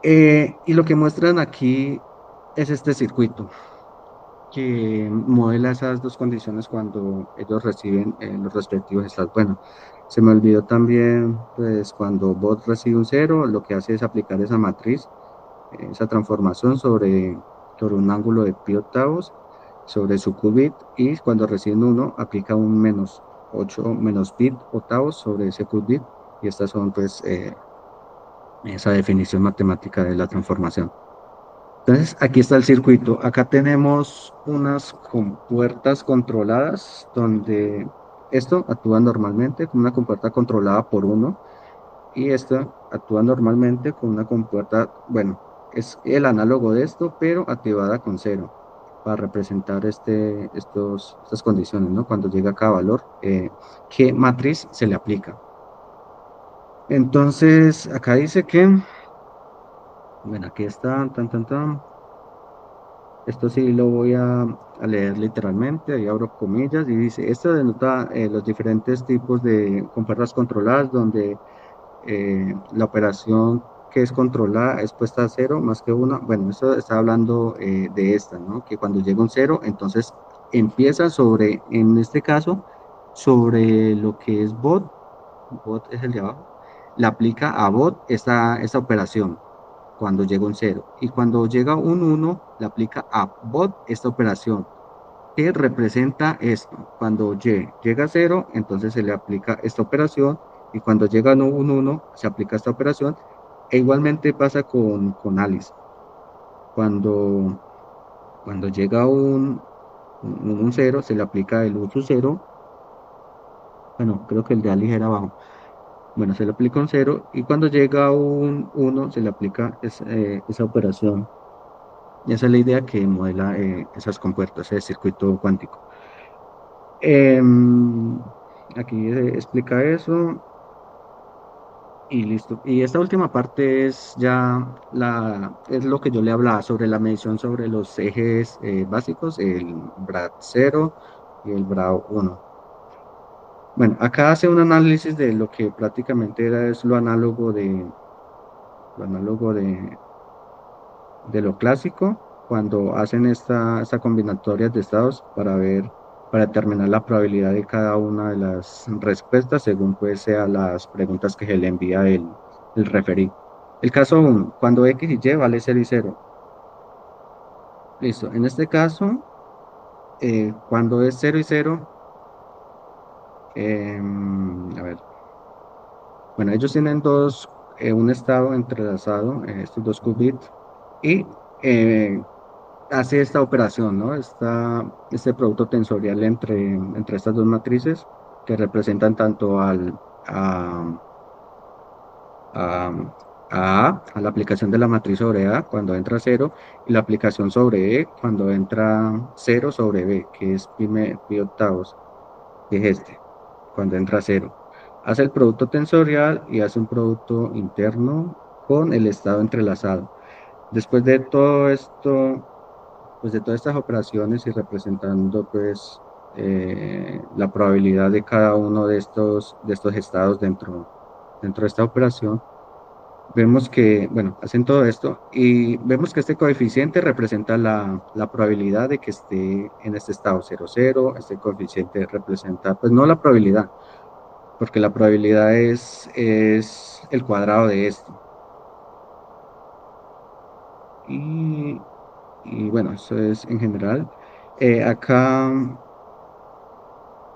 Y lo que muestran aquí es este circuito que modela esas dos condiciones cuando ellos reciben los respectivos estados. Bueno, se me olvidó también, pues cuando bot recibe un 0, lo que hace es aplicar esa matriz, esa transformación sobre un ángulo de pi octavos sobre su qubit, y cuando recibe un 1, aplica un menos 8 menos pi octavos sobre ese qubit, y estas son pues esa definición matemática de la transformación. Entonces, aquí está el circuito. Acá tenemos unas compuertas controladas donde esto actúa normalmente como una compuerta controlada por 1, y esta actúa normalmente con una compuerta, bueno, es el análogo de esto, pero activada con 0, para representar estas condiciones, ¿no? Cuando llega a cada valor, ¿qué matriz se le aplica? Entonces, acá dice que, bueno, aquí está, Esto sí lo voy a leer literalmente, ahí abro comillas y dice, esto denota los diferentes tipos de compuertas controladas donde la operación que es controlada es puesta a cero más que una. Bueno, eso está hablando de esta, ¿no? Que cuando llega un cero, entonces empieza sobre, en este caso, sobre lo que es bot es el de abajo, le aplica a bot esta operación cuando llega un cero. Y cuando llega un uno, le aplica a bot esta operación que representa esto. Cuando y llega a cero, entonces se le aplica esta operación, y cuando llega un uno, se aplica esta operación. E igualmente pasa con Alice. Cuando, cuando llega un cero, se le aplica el uso cero. Bueno, creo que el de Alice era abajo. Bueno, se le aplica un cero, y cuando llega un uno, se le aplica esa operación. Y esa es la idea que modela esas compuertas, ese circuito cuántico. Em, Aquí explica eso y listo. Y esta última parte es ya es lo que yo le hablaba sobre la medición sobre los ejes básicos, el BRAD 0 y el BRAD 1. Bueno, acá hace un análisis de lo que prácticamente es lo análogo de lo clásico, cuando hacen esta combinatoria de estados para determinar la probabilidad de cada una de las respuestas según pues sean las preguntas que se le envía el referí. El caso 1, cuando X y Y vale 0 y 0. Listo, en este caso, cuando es 0 y 0, a ver, bueno, ellos tienen un estado entrelazado, estos dos qubits, y hace esta operación, ¿no? Este producto tensorial entre estas dos matrices que representan tanto a, a la aplicación de la matriz sobre A cuando entra 0, y la aplicación sobre E cuando entra 0 sobre B, que es pi octavos, que es cuando entra 0. Hace el producto tensorial y hace un producto interno con el estado entrelazado. Después de todo esto, pues de todas estas operaciones y representando pues la probabilidad de cada uno de estos estados dentro de esta operación, vemos que, bueno, hacen todo esto y vemos que este coeficiente representa la probabilidad de que esté en este estado 0, 0. Este coeficiente representa, pues no la probabilidad, porque la probabilidad es el cuadrado de esto. Y bueno, eso es en general. Acá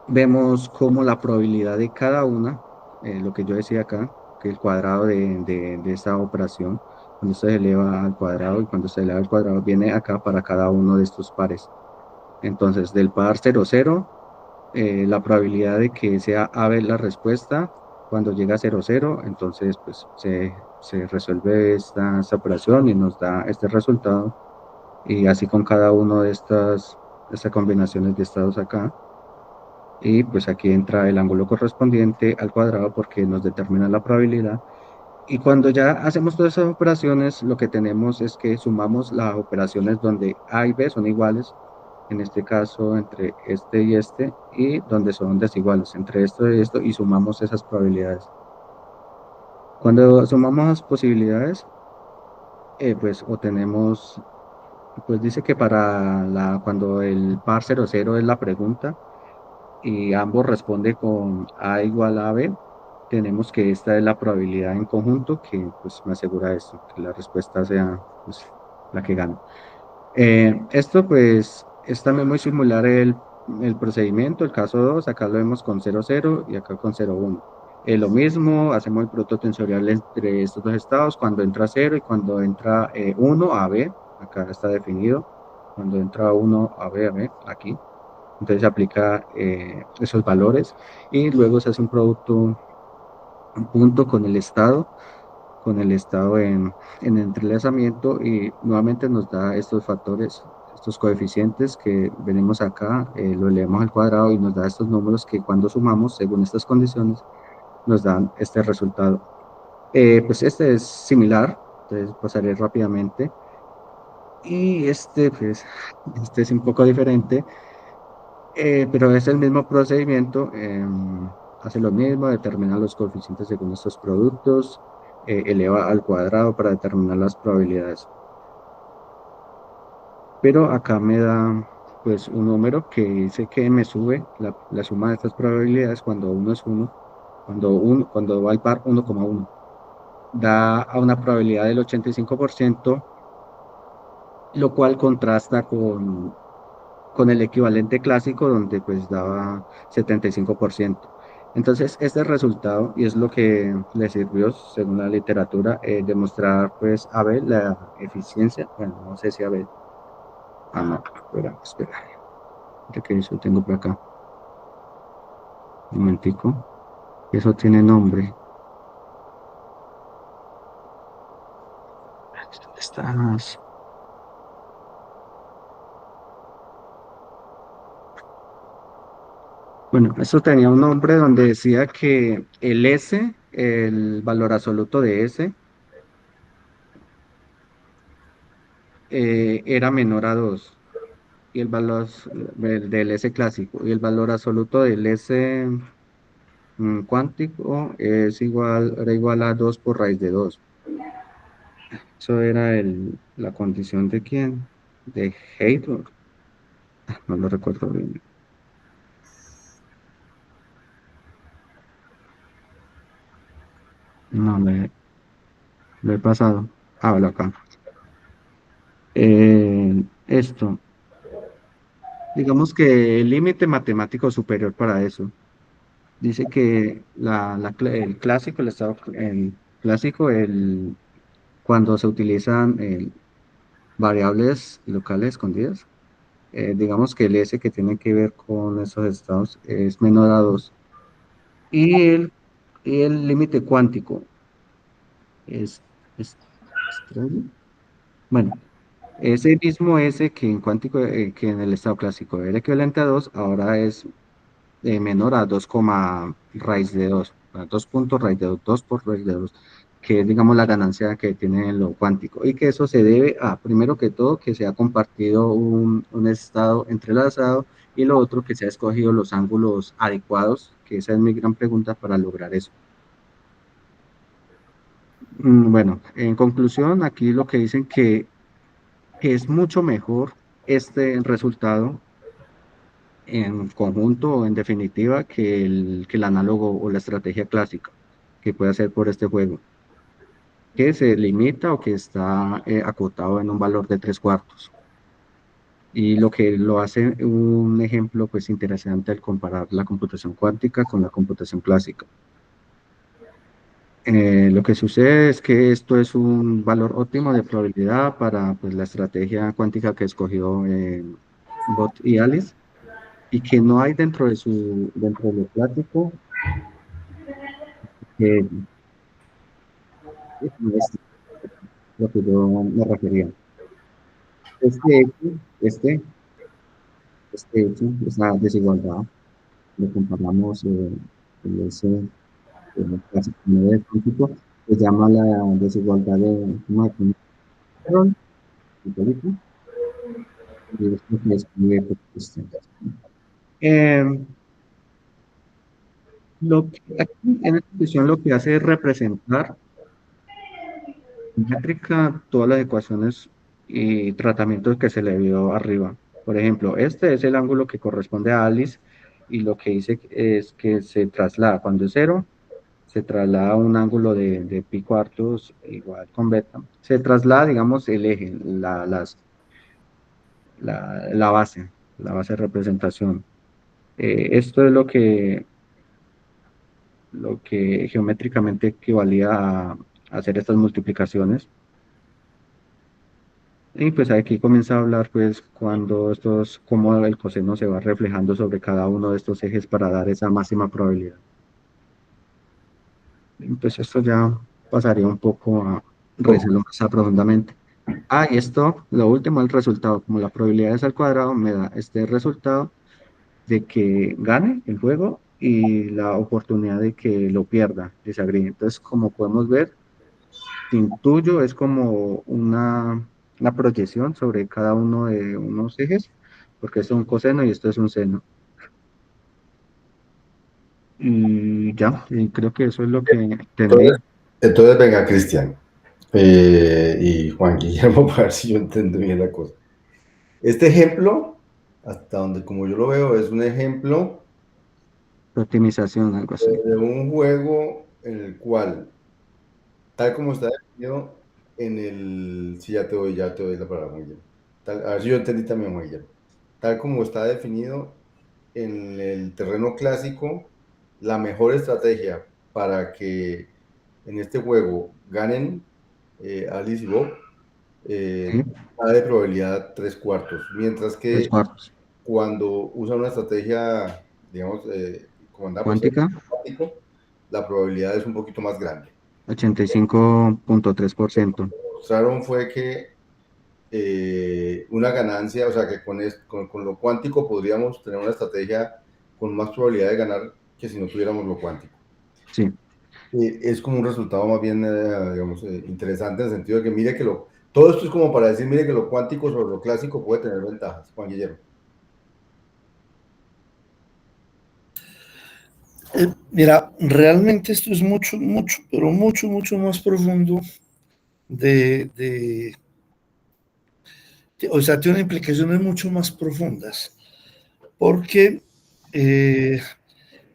vemos cómo la probabilidad de cada una, lo que yo decía acá, que el cuadrado de esta operación, cuando se eleva al cuadrado, y cuando se eleva al cuadrado viene acá para cada uno de estos pares. Entonces, del par 0, 0, la probabilidad de que sea AB la respuesta, cuando llega a 0, 0, entonces pues se resuelve esta operación y nos da este resultado. Y así con cada uno de estas combinaciones de estados acá. Y pues aquí entra el ángulo correspondiente al cuadrado porque nos determina la probabilidad. Y cuando ya hacemos todas esas operaciones, lo que tenemos es que sumamos las operaciones donde A y B son iguales, en este caso entre este y donde son desiguales, entre esto y esto, y sumamos esas probabilidades. Cuando sumamos las posibilidades, pues obtenemos, pues dice que cuando el par 0, 0 es la pregunta, y ambos responden con A igual a B, tenemos que esta es la probabilidad en conjunto que pues me asegura esto, que la respuesta sea pues, la que gana. Esto pues es también muy similar el procedimiento, el caso 2, acá lo vemos con 0, 0 y acá con 0, 1. Lo mismo, hacemos el producto tensorial entre estos dos estados, cuando entra 0 y cuando entra 1 a B, acá está definido, cuando entra 1 a B, aquí. Entonces se aplica esos valores y luego se hace un punto con el estado en entrelazamiento, y nuevamente nos da estos factores, estos coeficientes que venimos acá, lo elevamos al cuadrado y nos da estos números que cuando sumamos según estas condiciones nos dan este resultado. Pues este es similar, entonces pasaré rápidamente. Y pues, este es un poco diferente, pero es el mismo procedimiento. Hace lo mismo, determina los coeficientes según estos productos, eleva al cuadrado para determinar las probabilidades. Pero acá me da pues un número que dice que me sube la suma de estas probabilidades cuando uno es uno, cuando va al par 1,1. Da a una probabilidad del 85%, lo cual contrasta con el equivalente clásico donde pues daba 75%. Entonces, este resultado, y es lo que le sirvió, según la literatura, demostrar pues a ver la eficiencia, bueno, no sé si a ver, no, espera, ya que eso tengo por acá, un momentico, eso tiene nombre. ¿Dónde estás? Bueno, eso tenía un nombre donde decía que el S, el valor absoluto de S, era menor a 2 y el valor del S clásico y el valor absoluto del S cuántico era igual a 2 por raíz de 2. Eso era la condición de quién, de Heitor, no lo recuerdo bien. No, lo he pasado. Hablo acá. Esto, digamos que el límite matemático superior para eso. Dice que el clásico, el clásico, cuando se utilizan variables locales escondidas, digamos que el S que tiene que ver con esos estados es menor a 2. Y el límite cuántico es, es, es 3, ¿no? Bueno, ese mismo S que en cuántico, que en el estado clásico era equivalente a 2 ahora es menor a 2, raíz de 2, a 2 puntos raíz de 2, 2 por raíz de 2, que es, digamos, la ganancia que tiene en lo cuántico. Y que eso se debe a, primero que todo, que se ha compartido un estado entrelazado y lo otro, que se ha escogido los ángulos adecuados, que esa es mi gran pregunta para lograr eso. Bueno, en conclusión, aquí lo que dicen que es mucho mejor este resultado en conjunto o en definitiva que el análogo o la estrategia clásica que puede hacer por este juego, que se limita o que está acotado en un valor de 3/4. Y lo que lo hace un ejemplo pues interesante al comparar la computación cuántica con la computación clásica. Lo que sucede es que esto es un valor óptimo de probabilidad para pues, la estrategia cuántica que escogió Bot y Alice, y que no hay dentro de lo clásico que es lo que yo me refería. Este hecho, este hecho, esa desigualdad, lo comparamos en ese clásico de crítico, se llama la desigualdad de Macron, y esto se escribe por distintas. Eh, aquí en esta cuestión lo que hace es representar en métrica todas las ecuaciones y tratamientos que se le vio arriba. Por ejemplo, este es el ángulo que corresponde a Alice y lo que dice es que se traslada cuando es cero, se traslada a un ángulo de pi cuartos igual con beta. Se traslada, digamos, el eje, la base de representación. Esto es lo que geométricamente equivalía a hacer estas multiplicaciones. Y pues aquí comienza a hablar pues cómo el coseno se va reflejando sobre cada uno de estos ejes para dar esa máxima probabilidad. Y pues esto ya pasaría un poco a revisarlo más profundamente. Y esto, lo último, el resultado. Como la probabilidad es al cuadrado, me da este resultado de que gane el juego y la oportunidad de que lo pierda, disagree. Entonces, como podemos ver, intuyo, es como una proyección sobre cada uno de unos ejes, porque esto es un coseno y esto es un seno. Y ya, y creo que eso es lo que entendí. Entonces venga, Cristian y Juan Guillermo, para ver si yo entiendo bien la cosa. Este ejemplo, hasta donde como yo lo veo, es un ejemplo Optimización, algo así. de un juego en el cual, tal como está definido en el... Sí, ya te doy la palabra, Juan Guillermo. A ver si yo entendí también, Juan Guillermo. Tal como está definido en el terreno clásico, la mejor estrategia para que en este juego ganen Alice y Bob, ¿Sí? da de probabilidad 3/4, mientras Tres que cuartos. cuando usa una estrategia, digamos, comandada por ser Cuántica, cuántico, la probabilidad es un poquito más grande. 85.3%. Mostraron fue que una ganancia, o sea, que con lo cuántico podríamos tener una estrategia con más probabilidad de ganar que si no tuviéramos lo cuántico. Sí. Es como un resultado más bien, digamos, interesante en el sentido de que mire que todo esto es como para decir, mire que lo cuántico sobre lo clásico puede tener ventajas, Juan Guillermo. Mira, realmente esto es mucho, mucho, pero mucho, mucho más profundo o sea, tiene implicaciones mucho más profundas, porque,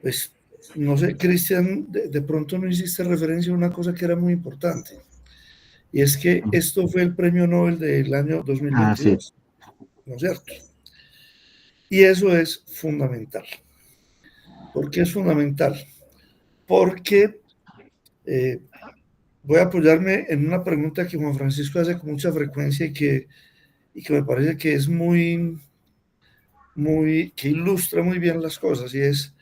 pues, no sé, Cristian, de pronto no hiciste referencia a una cosa que era muy importante, y es que esto fue el premio Nobel del año Ah, sí. 2022, ¿no es cierto? Y eso es fundamental. ¿Por qué es fundamental? Porque eh, voy a apoyarme en una pregunta que Juan Francisco hace con mucha frecuencia y que me parece que es que ilustra muy bien las cosas, y es,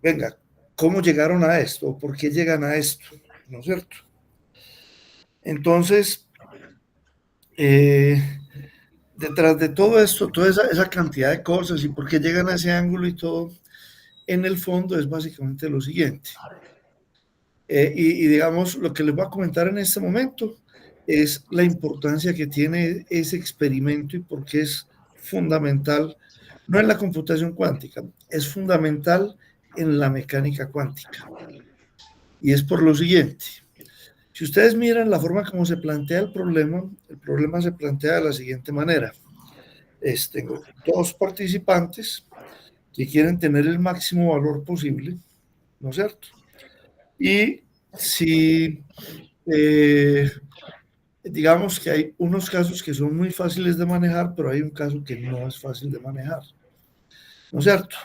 venga, ¿cómo llegaron a esto? ¿Por qué llegan a esto? ¿No es cierto? Entonces, detrás de todo esto, toda esa cantidad de cosas y por qué llegan a ese ángulo y todo, en el fondo es básicamente lo siguiente. Y digamos, lo que les voy a comentar en este momento es la importancia que tiene ese experimento y por qué es fundamental, no en la computación cuántica, es fundamental en la mecánica cuántica. Y es por lo siguiente. Si ustedes miran la forma como se plantea el problema se plantea de la siguiente manera. Tengo dos participantes que quieren tener el máximo valor posible, ¿no es cierto? Y si digamos que hay unos casos que son muy fáciles de manejar, pero hay un caso que no es fácil de manejar, ¿no es cierto?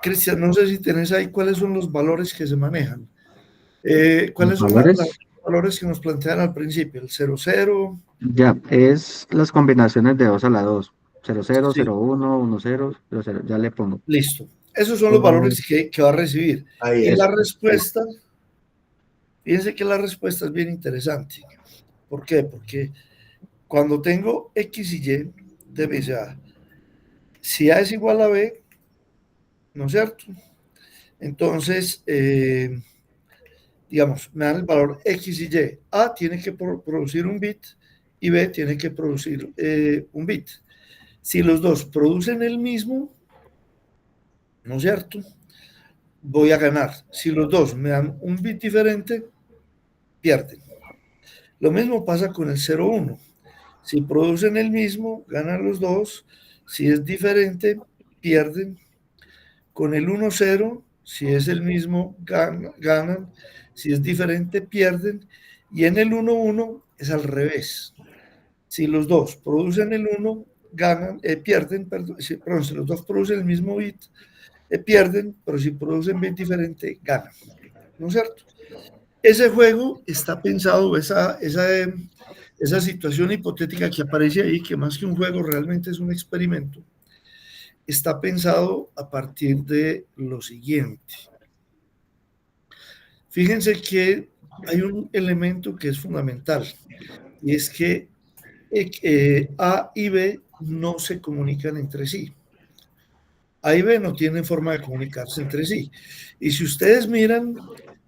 Cristian, no sé si tenés ahí cuáles son los valores que se manejan. Los ¿Cuáles son los valores, valores que nos plantean al principio? El 00, ya, es las combinaciones de 2 a la 2. 00, sí, 01, 10, 00, ya le pongo. listo. Esos son los Luego, valores que va a recibir. Ahí Y es. la respuesta, fíjense que la respuesta es bien interesante. ¿Por qué? Porque cuando tengo X y Y, debe ser, si A es igual a B, ¿no es cierto? Entonces, digamos, me dan el valor X y Y. A tiene que producir un bit y B tiene que producir un bit. Si los dos producen el mismo, ¿no es cierto? Voy a ganar. Si los dos me dan un bit diferente, pierden. Lo mismo pasa con el 0,1. Si producen el mismo, ganan los dos. Si es diferente, pierden. Con el 1,0, si es el mismo, ganan. Si es diferente, pierden. Y en el 1,1 es al revés. Si los dos producen el 1, ganan, pierden, perdón, si los dos producen el mismo bit, pierden, pero si producen bit diferente, ganan. ¿No es cierto? Ese juego está pensado, esa situación hipotética que aparece ahí, que más que un juego realmente es un experimento, está pensado a partir de lo siguiente. Fíjense que hay un elemento que es fundamental, y es que A y B no se comunican entre sí. A y B no tienen forma de comunicarse entre sí. Y si ustedes miran,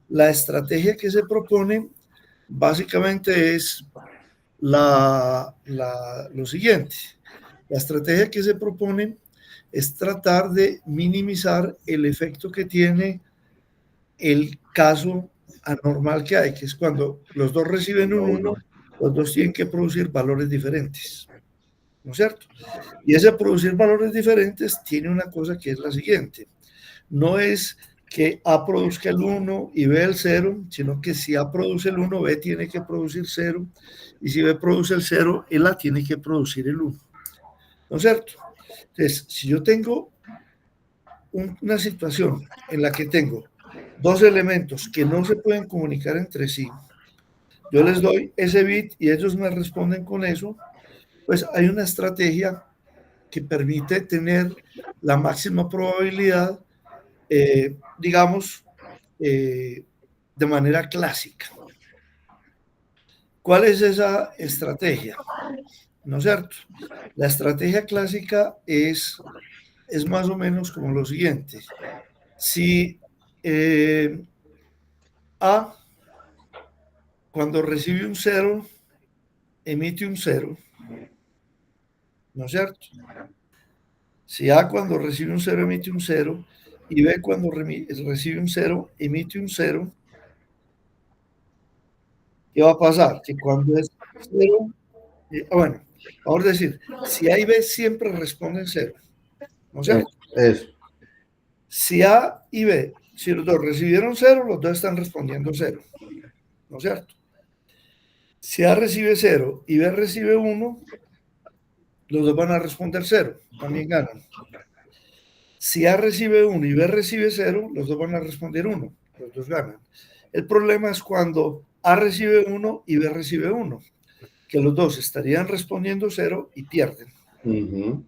la estrategia que se propone básicamente es lo siguiente. La estrategia que se propone es tratar de minimizar el efecto que tiene el caso anormal que hay, que es cuando los dos reciben un 1, los dos tienen que producir valores diferentes, ¿no es cierto? Y ese producir valores diferentes tiene una cosa que es la siguiente. No es que A produzca el 1 y B el 0, sino que si A produce el 1, B tiene que producir 0, y si B produce el 0, el A tiene que producir el 1, ¿no es cierto? Entonces, si yo tengo una situación en la que tengo dos elementos que no se pueden comunicar entre sí, yo les doy ese bit y ellos me responden con eso, pues hay una estrategia que permite tener la máxima probabilidad, digamos, de manera clásica. ¿Cuál es esa estrategia? ¿No es cierto? La estrategia clásica es más o menos como lo siguiente. Si A, cuando recibe un 0, emite un 0, ¿no es cierto? Si A cuando recibe un 0 emite un 0 y B cuando recibe un 0 emite un 0, ¿qué va a pasar? Que cuando es 0, bueno, vamos a decir, si A y B siempre responden 0, ¿no es cierto? Eso. Si A y B, si los dos recibieron 0, los dos están respondiendo 0, ¿no es cierto? Si A recibe 0 y B recibe 1, los dos van a responder 0, también ganan. Si A recibe 1 y B recibe 0, los dos van a responder 1, los dos ganan. El problema es cuando A recibe 1 y B recibe 1, que los dos estarían respondiendo 0 y pierden.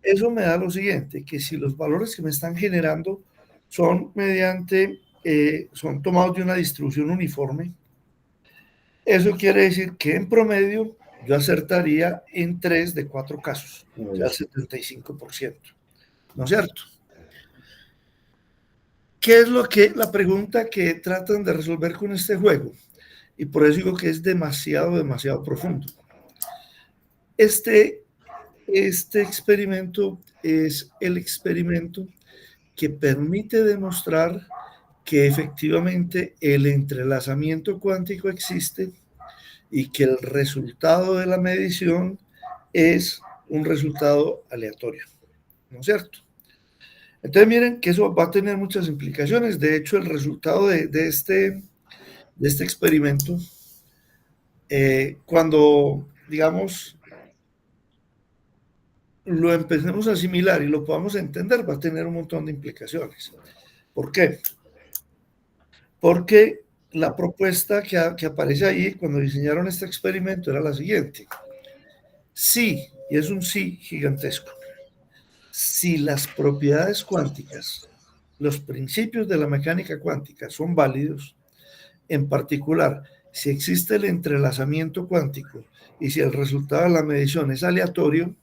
Eso me da lo siguiente, que si los valores que me están generando son son tomados de una distribución uniforme, eso quiere decir que en promedio yo acertaría en 3 de 4 casos, o sea, 75%, ¿no es cierto? ¿Qué es la pregunta que tratan de resolver con este juego? Y por eso digo que es demasiado profundo. Este experimento es el experimento que permite demostrar que efectivamente el entrelazamiento cuántico existe y que el resultado de la medición es un resultado aleatorio, ¿no es cierto? Entonces miren que eso va a tener muchas implicaciones. De hecho, el resultado de este experimento, cuando, digamos, lo empecemos a asimilar y lo podamos entender, va a tener un montón de implicaciones. ¿Por qué? Porque la propuesta que aparece ahí cuando diseñaron este experimento era la siguiente. Sí, y es un sí gigantesco, si las propiedades cuánticas, los principios de la mecánica cuántica son válidos, en particular, si existe el entrelazamiento cuántico y si el resultado de la medición es aleatorio,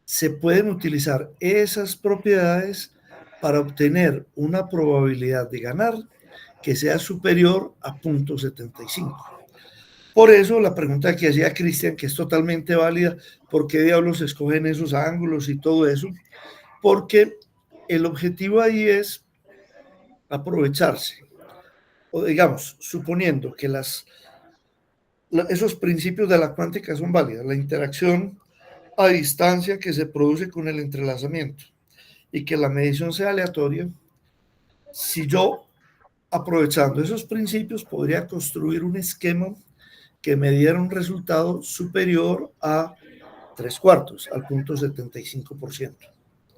se pueden utilizar esas propiedades para obtener una probabilidad de ganar que sea superior a 0.75. Por eso la pregunta que hacía Cristian, que es totalmente válida, ¿por qué diablos se escogen esos ángulos y todo eso? Porque el objetivo ahí es aprovecharse, o digamos, suponiendo que esos principios de la cuántica son válidos, la interacción a distancia que se produce con el entrelazamiento y que la medición sea aleatoria, si yo, aprovechando esos principios, podría construir un esquema que me diera un resultado superior a 3/4, al 0.75%,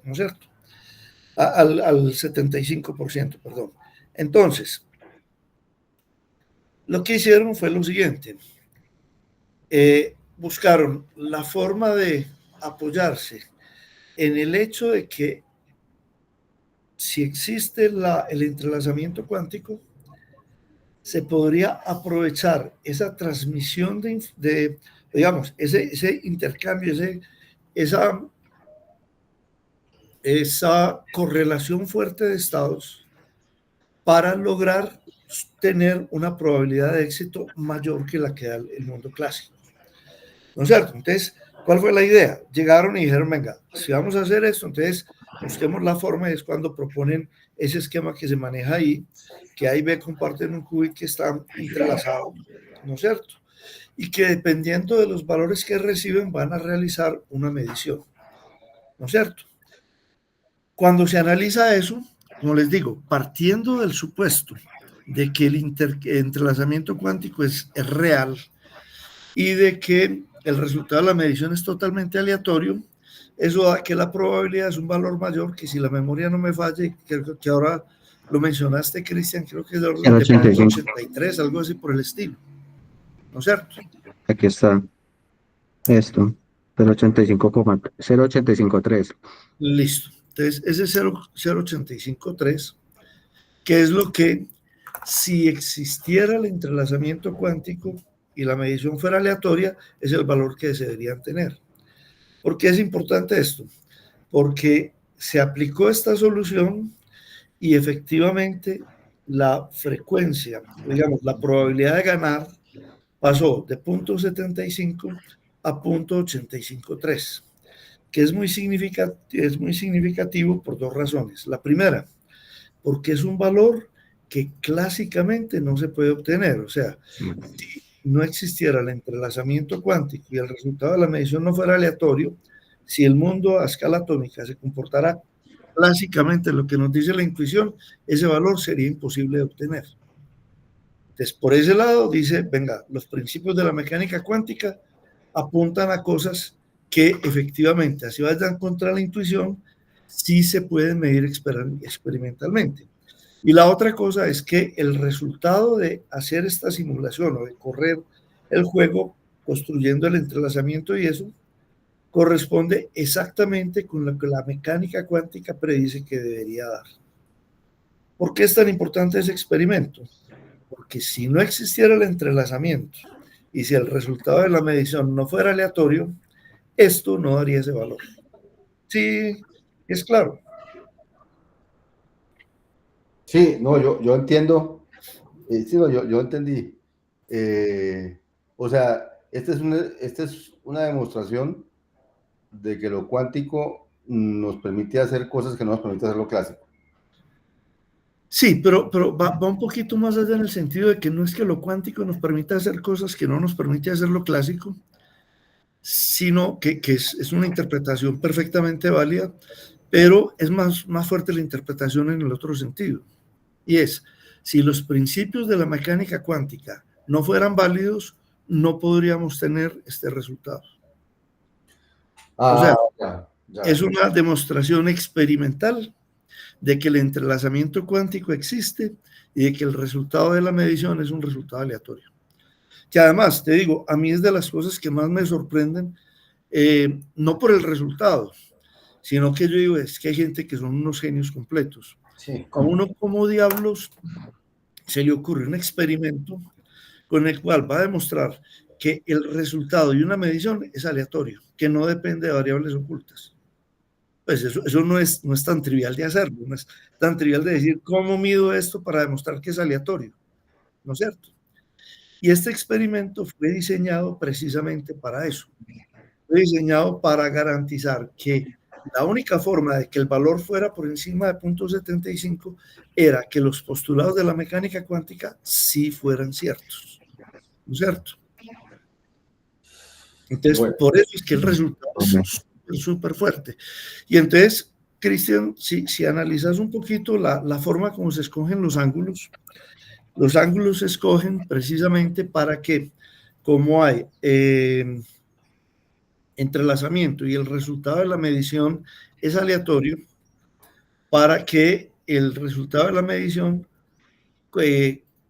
¿no es cierto? Al 75%, perdón. Entonces, lo que hicieron fue lo siguiente. Buscaron la forma de apoyarse en el hecho de que si existe el entrelazamiento cuántico, se podría aprovechar esa transmisión digamos, ese intercambio, esa correlación fuerte de estados para lograr tener una probabilidad de éxito mayor que la que da el mundo clásico. ¿no es cierto? Entonces, ¿cuál fue la idea? Llegaron y dijeron, venga, si vamos a hacer esto, entonces busquemos la forma, y es cuando proponen ese esquema que se maneja ahí, que A y B comparten un qubit que está entrelazado, ¿no es cierto? Y que dependiendo de los valores que reciben van a realizar una medición, ¿no es cierto? Cuando se analiza eso, como les digo, partiendo del supuesto de que el entrelazamiento cuántico es real y de que el resultado de la medición es totalmente aleatorio, eso da que la probabilidad es un valor mayor que, si la memoria no me falla, creo que ahora lo mencionaste, Cristian, creo que es de orden de 83, algo así por el estilo, ¿no es cierto? Aquí está esto, 0.853. Listo. Entonces, ese 0.853, que es lo que, si existiera el entrelazamiento cuántico y la medición fuera aleatoria, es el valor que se deberían tener. ¿Por qué es importante esto? Porque se aplicó esta solución y efectivamente la frecuencia, digamos, la probabilidad de ganar pasó de 0.75 a 0.853, que es muy significativo por dos razones. La primera, porque es un valor que clásicamente no se puede obtener. O sea, si no existiera el entrelazamiento cuántico y el resultado de la medición no fuera aleatorio, si el mundo a escala atómica se comportara clásicamente lo que nos dice la intuición, ese valor sería imposible de obtener. Entonces, por ese lado, dice, venga, los principios de la mecánica cuántica apuntan a cosas que efectivamente, así vayan contra la intuición, sí se pueden medir experimentalmente. Y la otra cosa es que el resultado de hacer esta simulación o de correr el juego construyendo el entrelazamiento y eso, corresponde exactamente con lo que la mecánica cuántica predice que debería dar. ¿Por qué es tan importante ese experimento? Porque si no existiera el entrelazamiento y si el resultado de la medición no fuera aleatorio, esto no daría ese valor. Sí, es claro. Sí, no, yo entiendo, sí, no, yo entendí. O sea, esta es una demostración de que lo cuántico nos permite hacer cosas que no nos permite hacer lo clásico. Sí, pero va un poquito más allá en el sentido de que no es que lo cuántico nos permita hacer cosas que no nos permite hacer lo clásico, sino que es una interpretación perfectamente válida, pero es más fuerte la interpretación en el otro sentido. Y es, si los principios de la mecánica cuántica no fueran válidos, no podríamos tener este resultado. O sea, es una demostración experimental de que el entrelazamiento cuántico existe y de que el resultado de la medición es un resultado aleatorio. Que además, te digo, a mí es de las cosas que más me sorprenden, no por el resultado, sino que yo digo, es que hay gente que son unos genios completos. Sí. A uno como diablos se le ocurre un experimento con el cual va a demostrar que el resultado de una medición es aleatorio, que no depende de variables ocultas. Pues eso no es tan trivial de hacerlo, no es tan trivial de decir cómo mido esto para demostrar que es aleatorio, ¿no es cierto? Y este experimento fue diseñado precisamente para eso. Fue diseñado para garantizar que la única forma de que el valor fuera por encima de 0.75 era que los postulados de la mecánica cuántica sí fueran ciertos, ¿no es cierto? Entonces, bueno, por eso es que el resultado es súper fuerte. Y entonces, Cristian, si analizas un poquito la forma como se escogen los ángulos se escogen precisamente para que, como hay entrelazamiento y el resultado de la medición es aleatorio, para que el resultado de la medición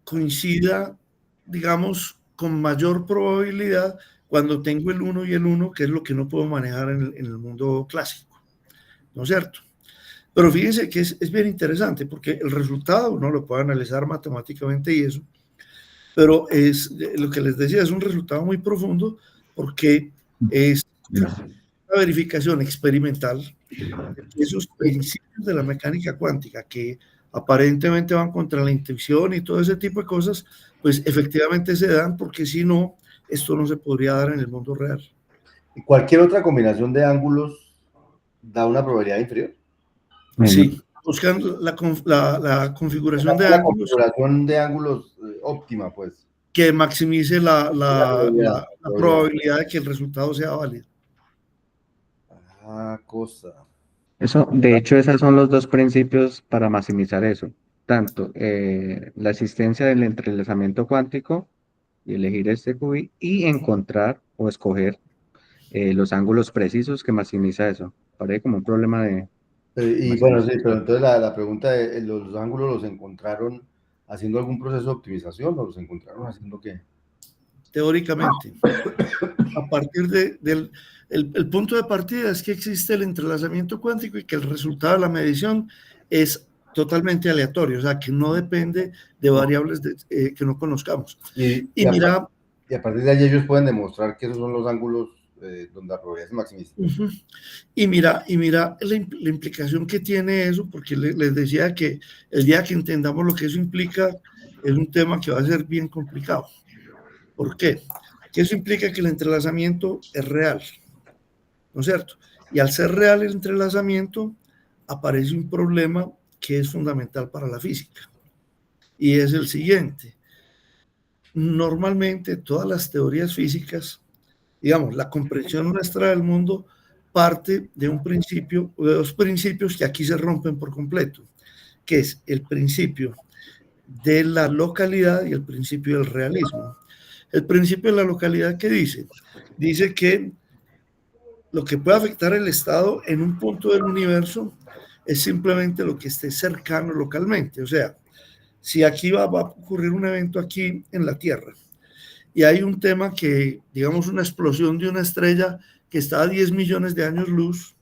coincida, digamos, con mayor probabilidad cuando tengo el 1 y el 1, que es lo que no puedo manejar en el mundo clásico, ¿no es cierto? Pero fíjense que es bien interesante porque el resultado uno lo puede analizar matemáticamente y eso, pero es lo que les decía, es un resultado muy profundo porque es una verificación experimental de esos principios de la mecánica cuántica que aparentemente van contra la intuición y todo ese tipo de cosas, pues efectivamente se dan porque si no, esto no se podría dar en el mundo real. ¿Cualquier otra combinación de ángulos da una probabilidad inferior? Sí, buscando la configuración de La ángulos configuración de ángulos óptima, pues. que maximice La la probabilidad. probabilidad de que el resultado sea válido. Ah, cosa. Eso, de hecho, esos son los dos principios para maximizar eso. Tanto la existencia del entrelazamiento cuántico y elegir este QI y encontrar o escoger los ángulos precisos que maximiza eso. Parece como un problema de Y bueno, sí, pero maximización. entonces la pregunta de los ángulos los encontraron haciendo algún proceso de optimización o los encontraron haciendo qué? Teóricamente, a partir el punto de partida es que existe el entrelazamiento cuántico y que el resultado de la medición es totalmente aleatorio, o sea, que no depende de variables que no conozcamos. Y mira, Y a partir de ahí ellos pueden demostrar que esos son los ángulos donde la probabilidad se maximiza. y mira la implicación que tiene eso, porque les decía que el día que entendamos lo que eso implica, es un tema que va a ser bien complicado. ¿Por qué? Que eso implica que el entrelazamiento es real, ¿no es cierto? Y al ser real el entrelazamiento, aparece un problema que es fundamental para la física. Y es el siguiente. Normalmente todas las teorías físicas, digamos, la comprensión nuestra del mundo parte de un principio, de dos principios que aquí se rompen por completo, que es el principio de la localidad y el principio del realismo. El principio de la localidad, ¿qué dice? Dice que lo que puede afectar el estado en un punto del universo es simplemente lo que esté cercano localmente. O sea, si aquí va a ocurrir un evento aquí en la Tierra y hay un tema que, digamos, una explosión de una estrella que está a 10 millones de años luz,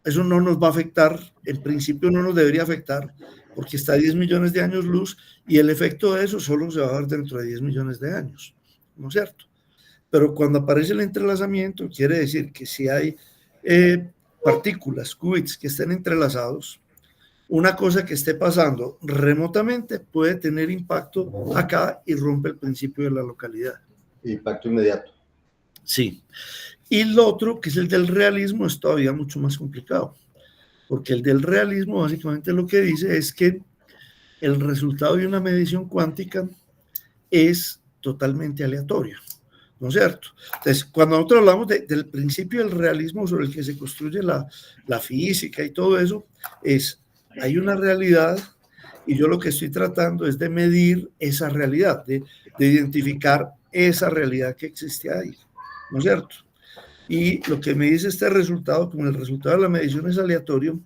eso no nos va a afectar, en principio no nos debería afectar, porque está a 10 millones de años luz y el efecto de eso solo se va a ver dentro de 10 millones de años, ¿no es cierto? Pero cuando aparece el entrelazamiento, quiere decir que si hay partículas, qubits, que estén entrelazados, una cosa que esté pasando remotamente puede tener impacto acá y rompe el principio de la localidad. Impacto inmediato. Sí. Y lo otro, que es el del realismo, es todavía mucho más complicado, porque el del realismo básicamente lo que dice es que el resultado de una medición cuántica es totalmente aleatorio, ¿no es cierto? Entonces, cuando nosotros hablamos del principio del realismo sobre el que se construye la física y todo eso, hay una realidad y yo lo que estoy tratando es de medir esa realidad, de identificar esa realidad que existe ahí, ¿no es cierto? Y lo que me dice este resultado, como el resultado de la medición es aleatorio,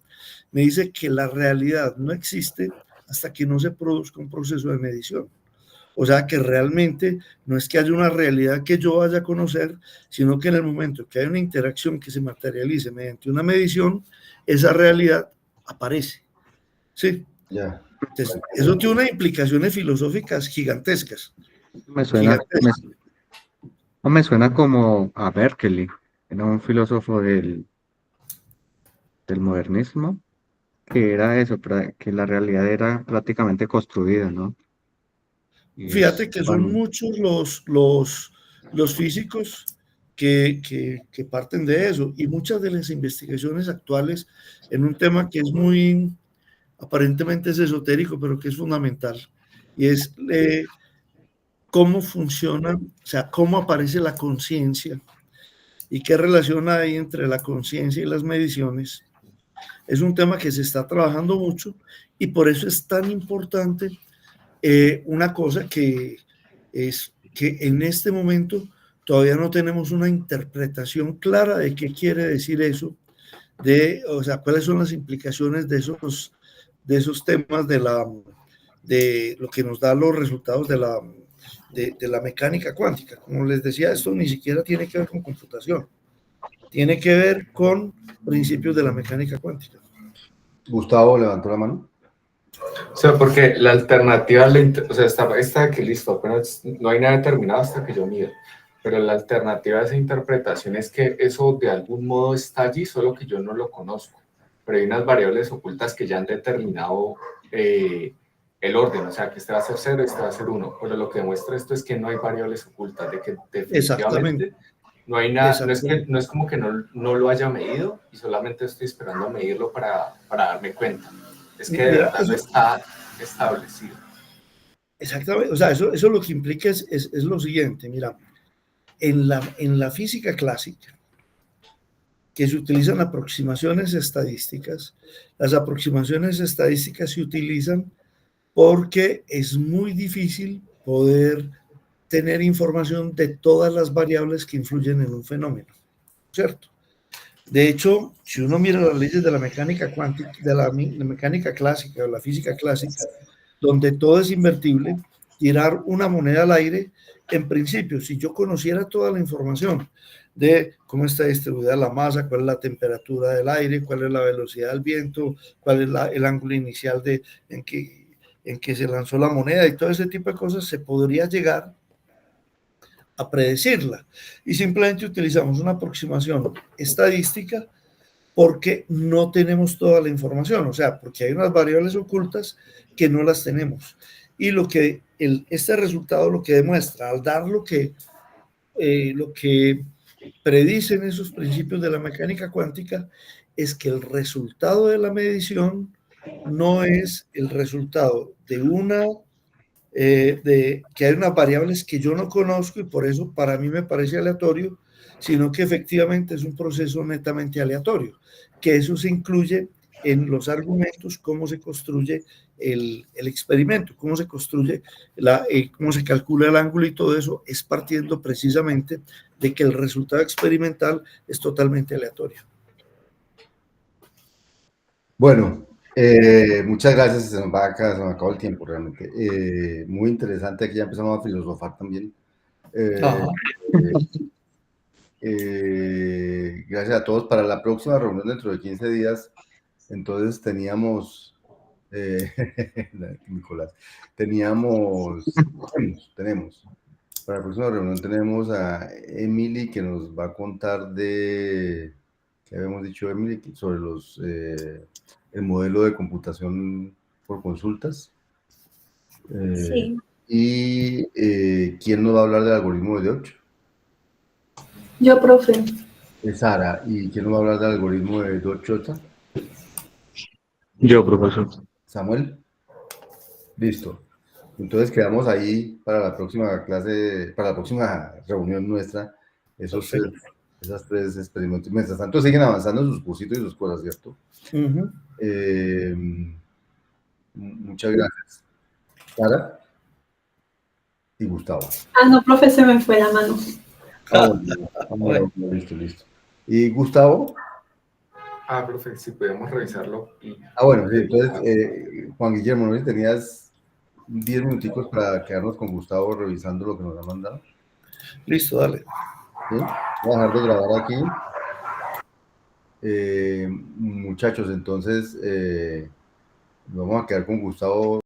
me dice que la realidad no existe hasta que no se produzca un proceso de medición. O sea que realmente no es que haya una realidad que yo vaya a conocer, sino que en el momento que hay una interacción que se materialice mediante una medición, esa realidad aparece. ¿Sí? Ya. Entonces, eso tiene unas implicaciones filosóficas gigantescas. Me suena como a Berkeley, era un filósofo del modernismo, que era eso, que la realidad era prácticamente construida, ¿no? Y es Fíjate que son muchos los físicos que parten de eso y muchas de las investigaciones actuales en un tema que es muy, aparentemente es esotérico, pero que es fundamental, y es cómo funciona, o sea, cómo aparece la conciencia y qué relación hay entre la conciencia y las mediciones. Es un tema que se está trabajando mucho y por eso es tan importante una cosa que es que en este momento todavía no tenemos una interpretación clara de qué quiere decir eso, o sea, cuáles son las implicaciones de esos temas de lo que nos da los resultados de la mecánica cuántica. Como les decía, esto ni siquiera tiene que ver con computación, tiene que ver con principios de la mecánica cuántica. Gustavo levantó la mano. O sea, porque la alternativa, o sea, está de que listo, apenas no hay nada determinado hasta que yo mida, pero la alternativa de esa interpretación es que eso de algún modo está allí, solo que yo no lo conozco, pero hay unas variables ocultas que ya han determinado el orden, o sea, que este va a ser 0 y este va a ser 1, pero lo que demuestra esto es que no hay variables ocultas, de que definitivamente No hay nada, Exacto. no es como que no lo haya medido y solamente estoy esperando a medirlo para darme cuenta. Es que de Mira, verdad no está establecido. exactamente, o sea, eso lo que implica es lo siguiente, mira, en la física clásica, que se utilizan aproximaciones estadísticas, las aproximaciones estadísticas se utilizan porque es muy difícil poder tener información de todas las variables que influyen en un fenómeno, ¿cierto? De hecho, si uno mira las leyes de la mecánica cuántica, de la mecánica clásica o la física clásica, donde todo es invertible, tirar una moneda al aire, en principio, si yo conociera toda la información de cómo está distribuida la masa, cuál es la temperatura del aire, cuál es la velocidad del viento, cuál es el ángulo inicial en que se lanzó la moneda y todo ese tipo de cosas, se podría llegar a predecirla. Y simplemente utilizamos una aproximación estadística porque no tenemos toda la información, o sea, porque hay unas variables ocultas que no las tenemos. Y este resultado lo que demuestra, al dar lo que predicen esos principios de la mecánica cuántica, es que el resultado de la medición no es el resultado de que hay unas variables que yo no conozco y por eso para mí me parece aleatorio, sino que efectivamente es un proceso netamente aleatorio, que eso se incluye en los argumentos, cómo se construye el experimento, cómo se construye, cómo se calcula el ángulo y todo eso, es partiendo precisamente de que el resultado experimental es totalmente aleatorio. Bueno, muchas gracias, se nos acabó el tiempo realmente. Muy interesante, aquí ya empezamos a filosofar también. Gracias a todos. Para la próxima reunión dentro de 15 días, entonces teníamos, Nicolás, tenemos, para la próxima reunión tenemos a Emily que nos va a contar que habíamos dicho Emily, sobre el modelo de computación por consultas. Sí. Y ¿quién nos va a hablar del algoritmo de 8? Yo, profe. Sara. ¿Y quién nos va a hablar del algoritmo de Dodge-Chota? Yo, profesor. Samuel. Listo. Entonces quedamos ahí para la próxima clase, para la próxima reunión nuestra, esas tres experimentos. Mientras tanto siguen avanzando sus cursitos y sus cosas, ¿cierto? Muchas gracias. Sara y Gustavo. No, profe, se me fue la mano. Bueno, listo. ¿Y Gustavo? Profe, si podemos revisarlo. Bueno, sí, entonces, Juan Guillermo, ¿no? Tenías 10 minuticos para quedarnos con Gustavo revisando lo que nos ha mandado. Listo, dale. ¿Sí? Voy a dejar de grabar aquí. Muchachos, entonces, vamos a quedar con Gustavo.